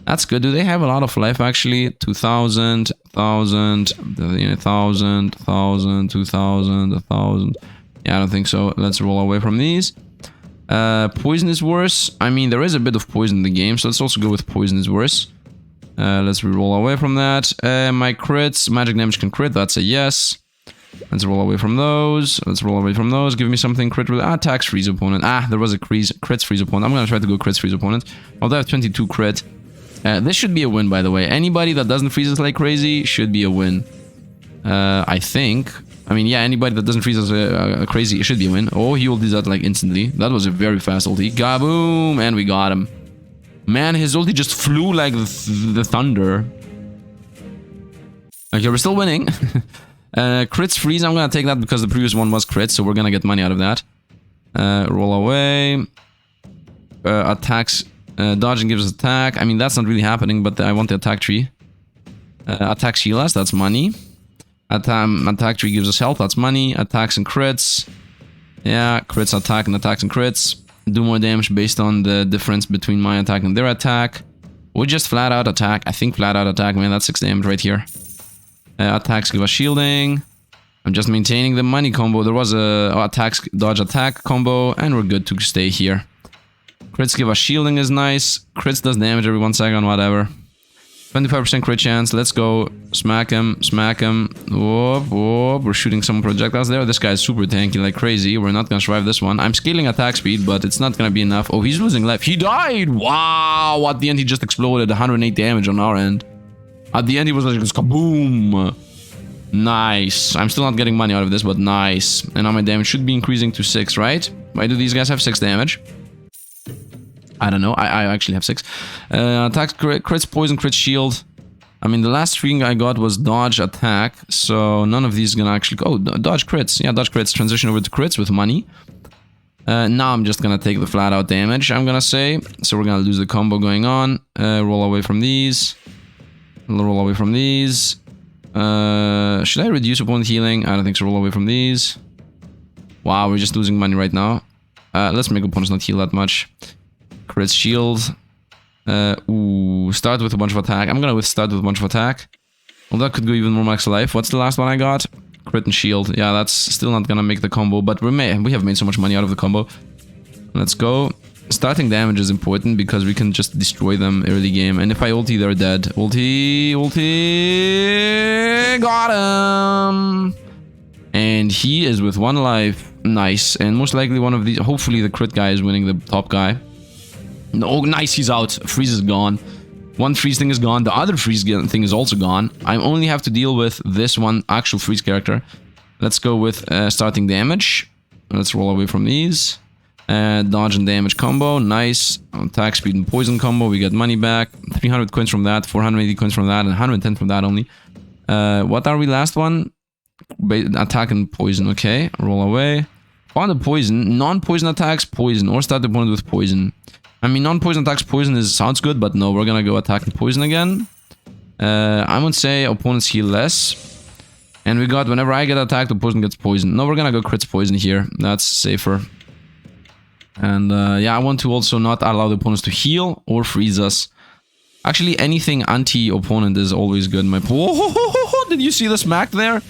That's good. Do they have a lot of life, actually? 2,000, 1,000, 1,000, 1,000, 2,000, 1,000. Yeah, I don't think so. Let's roll away from these. Poison is worse. I mean, there is a bit of poison in the game, so let's also go with poison is worse. Let's roll away from that. My crits, magic damage can crit. That's a yes. Let's roll away from those. Let's roll away from those. Give me something crit with tax freeze opponent. There was a crits freeze opponent. I'm gonna try to go crits freeze opponent. Although I have 22 crit. This should be a win, by the way. Anybody that doesn't freeze us like crazy should be a win. I think. I mean, yeah, anybody that doesn't freeze us crazy, it should be a win. Oh, he ulted that like instantly. That was a very fast ulti. Gaboom! And we got him. Man, his ulti just flew like the thunder. Okay, we're still winning. Crits freeze, I'm gonna take that because the previous one was crit, so we're gonna get money out of that. Roll away. Attacks. Dodging gives us attack. I mean, that's not really happening, but I want the attack tree. Attacks heal us, that's money. Attack tree gives us health, that's money. Attacks and crits. Yeah, crits, attack, and attacks and crits. Do more damage based on the difference between my attack and their attack. Or just flat out attack. I think flat out attack, man, that's 6 damage right here. Attacks give us shielding. I'm just maintaining the money combo. There was a attacks, dodge, attack combo, and we're good to stay here. Crits give us shielding is nice. Crits does damage every 1 second, whatever. 25% crit chance. Let's go. Smack him. Smack him. Whoop, whoop. We're shooting some projectiles there. This guy is super tanky like crazy. We're not gonna survive this one. I'm scaling attack speed, but it's not gonna be enough. Oh, he's losing life. He died! Wow! At the end, he just exploded. 108 damage on our end. At the end, he was like, kaboom! Nice. I'm still not getting money out of this, but nice. And now my damage should be increasing to 6, right? Why do these guys have 6 damage? I don't know. I actually have 6. Attacks, crits, poison, crit, shield. I mean, the last thing I got was dodge, attack. So none of these gonna actually... Oh, dodge crits. Yeah, dodge crits. Transition over to crits with money. Now I'm just gonna take the flat out damage, I'm gonna say. So we're gonna lose the combo going on. Roll away from these. Roll away from these. Should I reduce opponent healing? I don't think so. Roll away from these. Wow, we're just losing money right now. Let's make opponents not heal that much. Crit shield. Ooh, start with a bunch of attack. I'm gonna start with a bunch of attack. Well, that could go even more max life. What's the last one I got? Crit and shield. Yeah, that's still not gonna make the combo, but we have made so much money out of the combo. Let's go. Starting damage is important because we can just destroy them early game. And if I ulti, they're dead. Ulti, ulti, got him. And he is with 1 life. Nice. And most likely one of these, hopefully the crit guy is winning the top guy. Oh, nice, he's out. Freeze is gone. One freeze thing is gone. The other freeze thing is also gone. I only have to deal with this one actual freeze character. Let's go with starting damage. Let's roll away from these. Dodge and damage combo. Nice. Attack speed and poison combo. We get money back. 300 coins from that. 480 coins from that. And 110 from that only. What are we last one? Attack and poison. Okay. Roll away. On the poison. Non-poison attacks, poison. Or start the opponent with poison. I mean, non-poison attacks, poison sounds good, but no, we're gonna go attack and poison again. I would say opponents heal less. And we got, whenever I get attacked, the opponent gets poisoned. No, we're gonna go crits poison here. That's safer. And yeah, I want to also not allow the opponents to heal or freeze us. Actually, anything anti-opponent is always good. Whoa, did you see the smack there?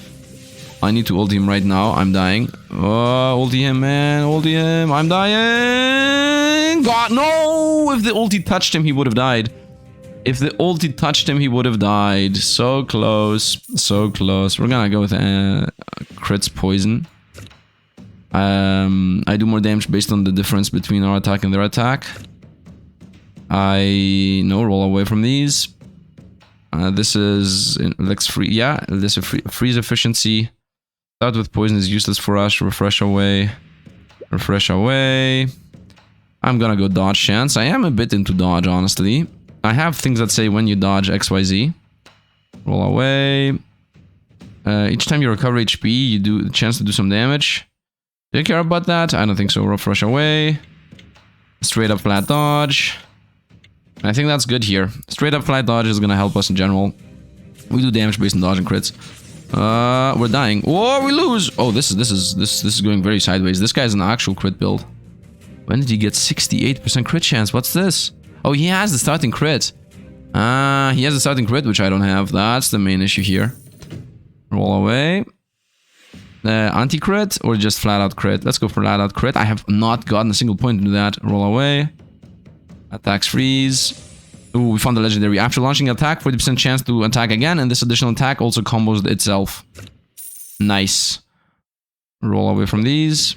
I need to ulti him right now. I'm dying. Oh, ulti him, man. Ulti him. I'm dying. God, no! If the ulti touched him, he would have died. If the ulti touched him, he would have died. So close. So close. We're gonna go with crits poison. I do more damage based on the difference between our attack and their attack. Roll away from these. This is Lex free. Yeah, this is freeze efficiency. Start with poison is useless for us. Refresh away. Refresh away. I'm gonna go dodge chance. I am a bit into dodge, honestly. I have things that say when you dodge XYZ. Roll away. Each time you recover HP, you do a chance to do some damage. Do you care about that? I don't think so. Refresh away. Straight up flat dodge. I think that's good here. Straight up flat dodge is gonna help us in general. We do damage based on dodge and crits. We're dying. Oh, we lose. Oh, this is going very sideways. This guy's an actual crit build. When did he get 68% crit chance? What's this? Oh, he has the starting crit. He has the starting crit, which I don't have. That's the main issue here. Roll away. Anti-crit or just flat out crit? Let's go for flat out crit. I have not gotten a single point to do that. Roll away. Attacks freeze. Ooh, we found the legendary. After launching an attack, 40% chance to attack again, and this additional attack also combos itself. Nice. Roll away from these.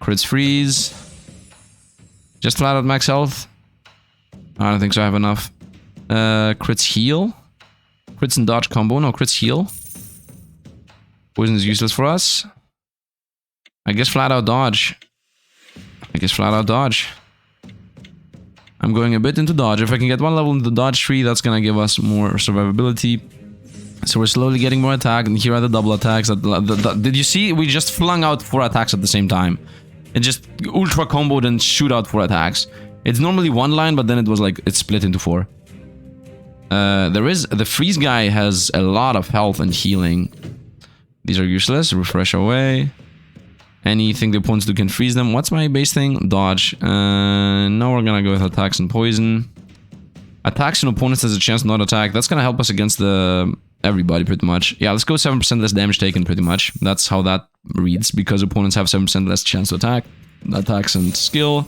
Crits freeze. Just flat out max health. I don't think so. I have enough. Crits heal. Crits and dodge combo. No, crits heal. Poison is useless for us. I guess flat out dodge. I'm going a bit into dodge. If I can get one level into dodge tree, that's gonna give us more survivability. So we're slowly getting more attack, and here are the double attacks. Did you see? We just flung out 4 attacks at the same time. It just ultra comboed and shoot out 4 attacks. It's normally 1 line, but then it was like, it's split into 4. The freeze guy has a lot of health and healing. These are useless. Refresh away. Anything the opponents do can freeze them. What's my base thing? Dodge. Now we're gonna go with attacks and poison. Attacks and opponents has a chance to not attack. That's gonna help us against the everybody pretty much. Yeah, let's go 7% less damage taken pretty much. That's how that reads, because opponents have 7% less chance to attack. Attacks and skill.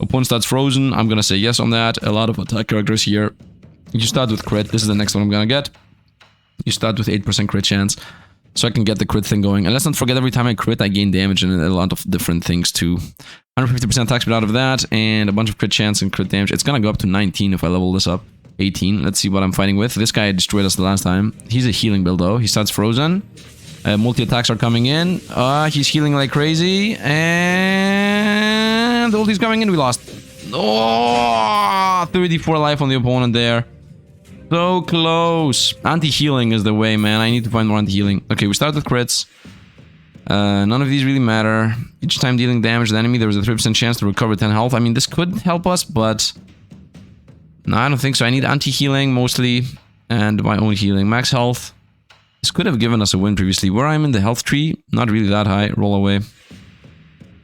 Opponent starts frozen. I'm gonna say yes on that. A lot of attack characters here. You start with crit. This is the next one I'm gonna get. You start with 8% crit chance. So I can get the crit thing going. And let's not forget, every time I crit, I gain damage and a lot of different things too. 150% attack speed out of that, and a bunch of crit chance and crit damage. It's gonna go up to 19 if I level this up. 18. Let's see what I'm fighting with. This guy destroyed us the last time. He's a healing build though. He starts frozen. Multi-attacks are coming in. He's healing like crazy. And the ulti's coming in. We lost. Oh, 34 life on the opponent there. So close. Anti-healing is the way, man. I need to find more anti-healing. Okay, we start with crits. None of these really matter. Each time dealing damage to the enemy, there was a 3% chance to recover 10 health. I mean, this could help us, but... no, I don't think so. I need anti-healing mostly. And my own healing. Max health. This could have given us a win previously. Where I'm in the health tree, not really that high. Roll away.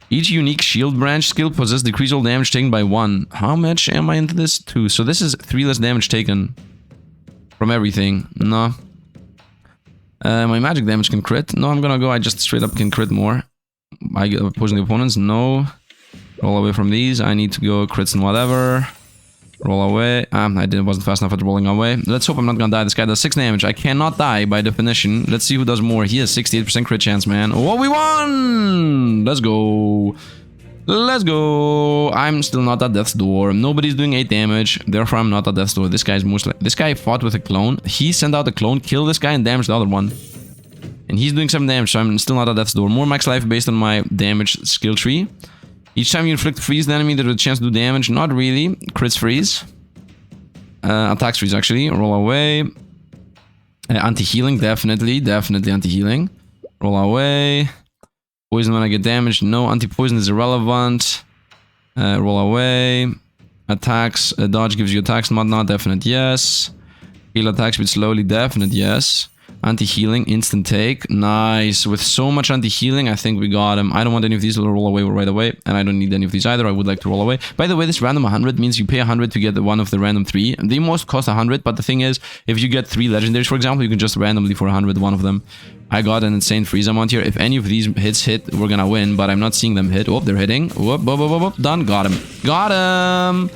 Each unique shield branch skill possesses decrease all damage taken by 1. How much am I into this? 2. So this is 3 less damage taken. From everything. No. My magic damage can crit. No, I'm gonna go. I just straight up can crit more. I get opposing the opponents. No. Roll away from these. I need to go crits and whatever. Roll away. Wasn't fast enough at rolling away. Let's hope I'm not gonna die. This guy does 6 damage. I cannot die by definition. Let's see who does more. He has 68% crit chance, man. Oh, we won! Let's go. Let's go. I'm still not at death's door. Nobody's doing 8 damage. Therefore, I'm not at death's door. This guy's mostly... this guy fought with a clone. He sent out a clone, killed this guy, and damaged the other one. And he's doing 7 damage, so I'm still not at death's door. More max life based on my damage skill tree. Each time you inflict freeze the enemy, there's a chance to do damage. Not really. Crits freeze. Attacks freeze, actually. Roll away. Anti-healing, definitely. Definitely anti-healing. Roll away. Poison when I get damaged. No, anti-poison is irrelevant. Roll away. Attacks. Dodge gives you attacks. Not definite, yes. Heal attacks speed slowly. Definite, yes. Anti-healing. Instant take. Nice. With so much anti-healing, I think we got him. I don't want any of these to roll away right away. And I don't need any of these either. I would like to roll away. By the way, this random 100 means you pay 100 to get one of the random 3. They most cost 100, but the thing is, if you get 3 legendaries, for example, you can just randomly for 100 one of them. I got an insane freeze amount here. If any of these hit, we're gonna win, but I'm not seeing them hit. Oh, they're hitting. Whoop, whoop, whoop, whoop. Done. Got him. Got him.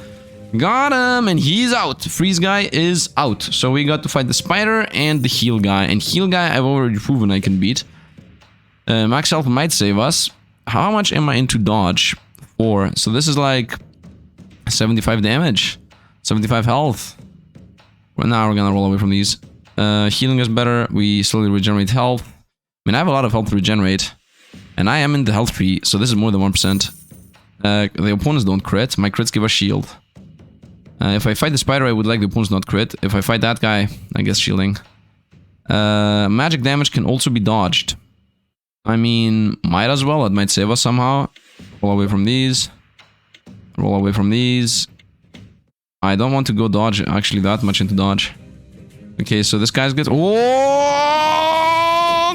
Got him. And he's out. Freeze guy is out. So we got to fight the spider and the heal guy. And heal guy, I've already proven I can beat. Max health might save us. How much am I into dodge? 4. So this is like 75 damage. 75 health. Well, now we're gonna roll away from these. Healing is better. We slowly regenerate health. I mean, I have a lot of health to regenerate. And I am in the health tree, so this is more than 1%. The opponents don't crit. My crits give us shield. If I fight the spider, I would like the opponents not crit. If I fight that guy, I guess shielding. Magic damage can also be dodged. I mean, might as well. It might save us somehow. Roll away from these. Roll away from these. I don't want to go dodge, actually, that much into dodge. Okay, so this guy's good. Oh,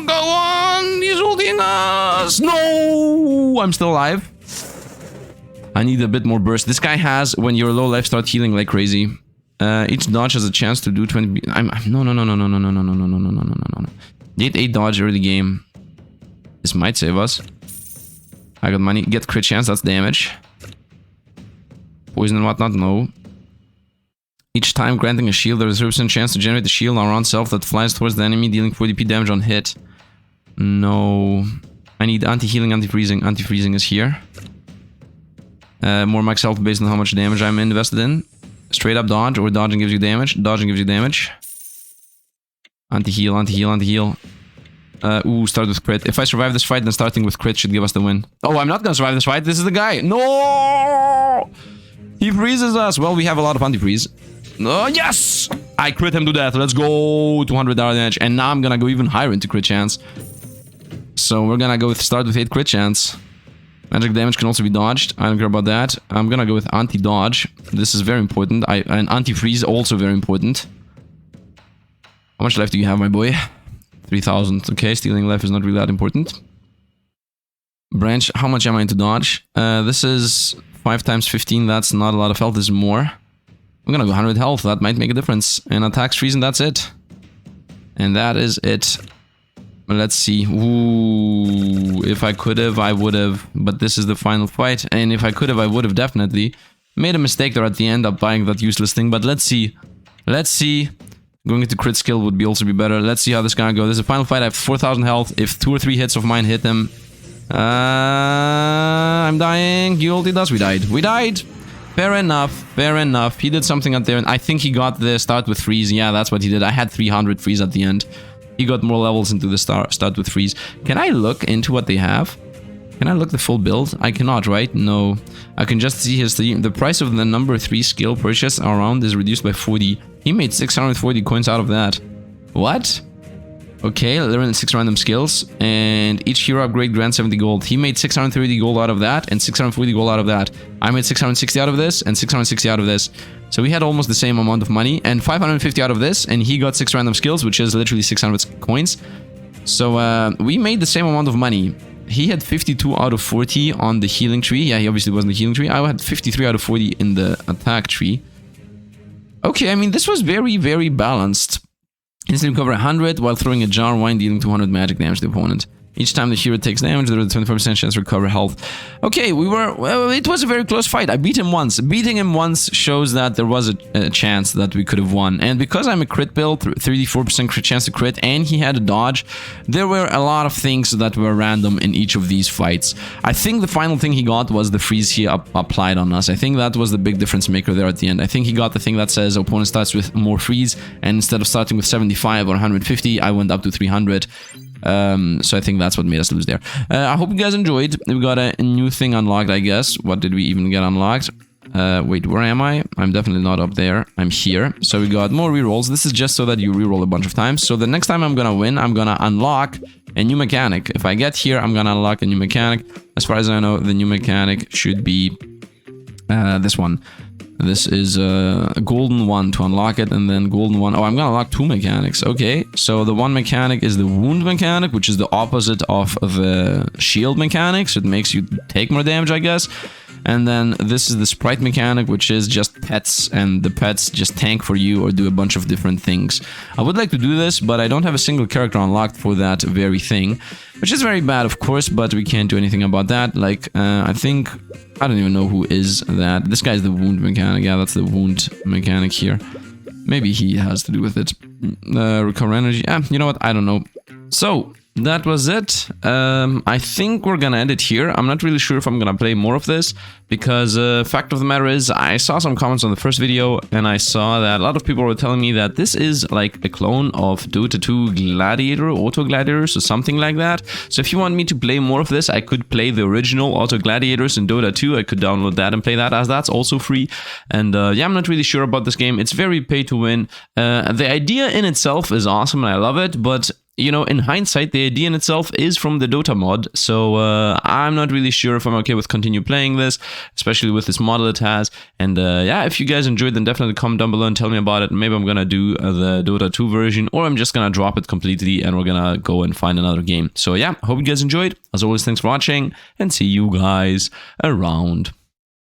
go on! He's ulting us! No! I'm still alive. I need a bit more burst. This guy has, when you're low life, start healing like crazy. Each dodge has a chance to do 20... No. Need 8 dodge early game. This might save us. I got money. Get crit chance, that's damage. Poison and whatnot, no. Each time granting a shield, there is a 0% chance to generate a shield around self that flies towards the enemy, dealing 40p damage on hit. No. I need anti-healing, anti-freezing. Anti-freezing is here. More max health based on how much damage I'm invested in. Straight up dodge, or dodging gives you damage. Dodging gives you damage. Anti-heal, anti-heal, anti-heal. Ooh, start with crit. If I survive this fight, then starting with crit should give us the win. Oh, I'm not gonna survive this fight. This is the guy. No! He freezes us. Well, we have a lot of anti-freeze. Oh, yes! I crit him to death. Let's go. 200 damage. And now I'm gonna go even higher into crit chance. So we're gonna go with start with 8 crit chance. Magic damage can also be dodged. I don't care about that. I'm gonna go with anti-dodge. This is very important. And anti-freeze also very important. How much life do you have, my boy? 3,000. Okay, stealing life is not really that important. Branch, how much am I into dodge? This is 5 times 15. That's not a lot of health. This is more. I'm gonna go 100 health. That might make a difference. And attacks freeze, and that's it. And that is it. Let's see. Ooh, if I could have, I would have. But this is the final fight. And if I could have, I would have definitely made a mistake there at the end of buying that useless thing. But let's see. Let's see. Going into crit skill would also be better. Let's see how this gonna go. This is the final fight. I have 4,000 health. If 2 or 3 hits of mine hit him, I'm dying. You ulted us. We died. We died. Fair enough. Fair enough. He did something out there. And I think he got the start with freeze. Yeah, that's what he did. I had 300 freeze at the end. He got more levels into the start with freeze. Can I look into what they have? Can I look the full build? I cannot, right? No. I can just see his... The price of the number 3 skill purchase around is reduced by 40. He made 640 coins out of that. What? Okay, learn 6 random skills. And each hero upgrade grants 70 gold. He made 630 gold out of that and 640 gold out of that. I made 660 out of this and 660 out of this. So we had almost the same amount of money. And 550 out of this. And he got 6 random skills, which is literally 600 coins. So we made the same amount of money. He had 52 out of 40 on the healing tree. Yeah, he obviously wasn't the healing tree. I had 53 out of 40 in the attack tree. Okay, I mean, this was very, very balanced. Instantly recover 100 while throwing a jar wine, dealing 200 magic damage to the opponent. Each time the hero takes damage, there is a 25% chance to recover health. Okay, well, it was a very close fight. I beat him once. Beating him once shows that there was a chance that we could have won. And because I'm a crit build, 34% crit chance to crit, and he had a dodge, there were a lot of things that were random in each of these fights. I think the final thing he got was the freeze he applied on us. I think that was the big difference maker there at the end. I think he got the thing that says opponent starts with more freeze, and instead of starting with 75 or 150, I went up to 300. So I think that's what made us lose there. I hope you guys enjoyed. We got a new thing unlocked, I guess. What did we even get unlocked? Wait, where am I? I'm definitely not up there. I'm here. So we got more rerolls. This is just so that you reroll a bunch of times. So the next time I'm gonna win, I'm gonna unlock a new mechanic. If I get here, I'm gonna unlock a new mechanic. As far as I know, the new mechanic should be this one. This is a golden one to unlock it, and then golden one. Oh, I'm gonna unlock 2 mechanics. Okay, so the one mechanic is the wound mechanic, which is the opposite of the shield mechanic, so it makes you take more damage, I guess. And then this is the sprite mechanic, which is just pets, and the pets just tank for you or do a bunch of different things. I would like to do this, but I don't have a single character unlocked for that very thing, which is very bad, of course, but we can't do anything about that. Like, I think... I don't even know who is that. This guy's the wound mechanic. Yeah, that's the wound mechanic here. Maybe he has to do with it. Recover energy. You know what? I don't know. So, that was it. I think we're gonna end it here. I'm not really sure if I'm gonna play more of this, because fact of the matter is, I saw some comments on the first video, and I saw that a lot of people were telling me that this is like a clone of Dota 2 Gladiator, Auto Gladiators, or something like that. So if you want me to play more of this, I could play the original Auto Gladiators in Dota 2. I could download that and play that, as that's also free. And yeah, I'm not really sure about this game. It's very pay to win. The idea in itself is awesome, and I love it, but... you know, in hindsight, the idea in itself is from the Dota mod, so I'm not really sure if I'm okay with continue playing this, especially with this model it has. And yeah, if you guys enjoyed, then definitely comment down below and tell me about it. Maybe I'm gonna do the Dota 2 version, or I'm just gonna drop it completely and we're gonna go and find another game. So yeah, hope you guys enjoyed. As always, thanks for watching, and see you guys around.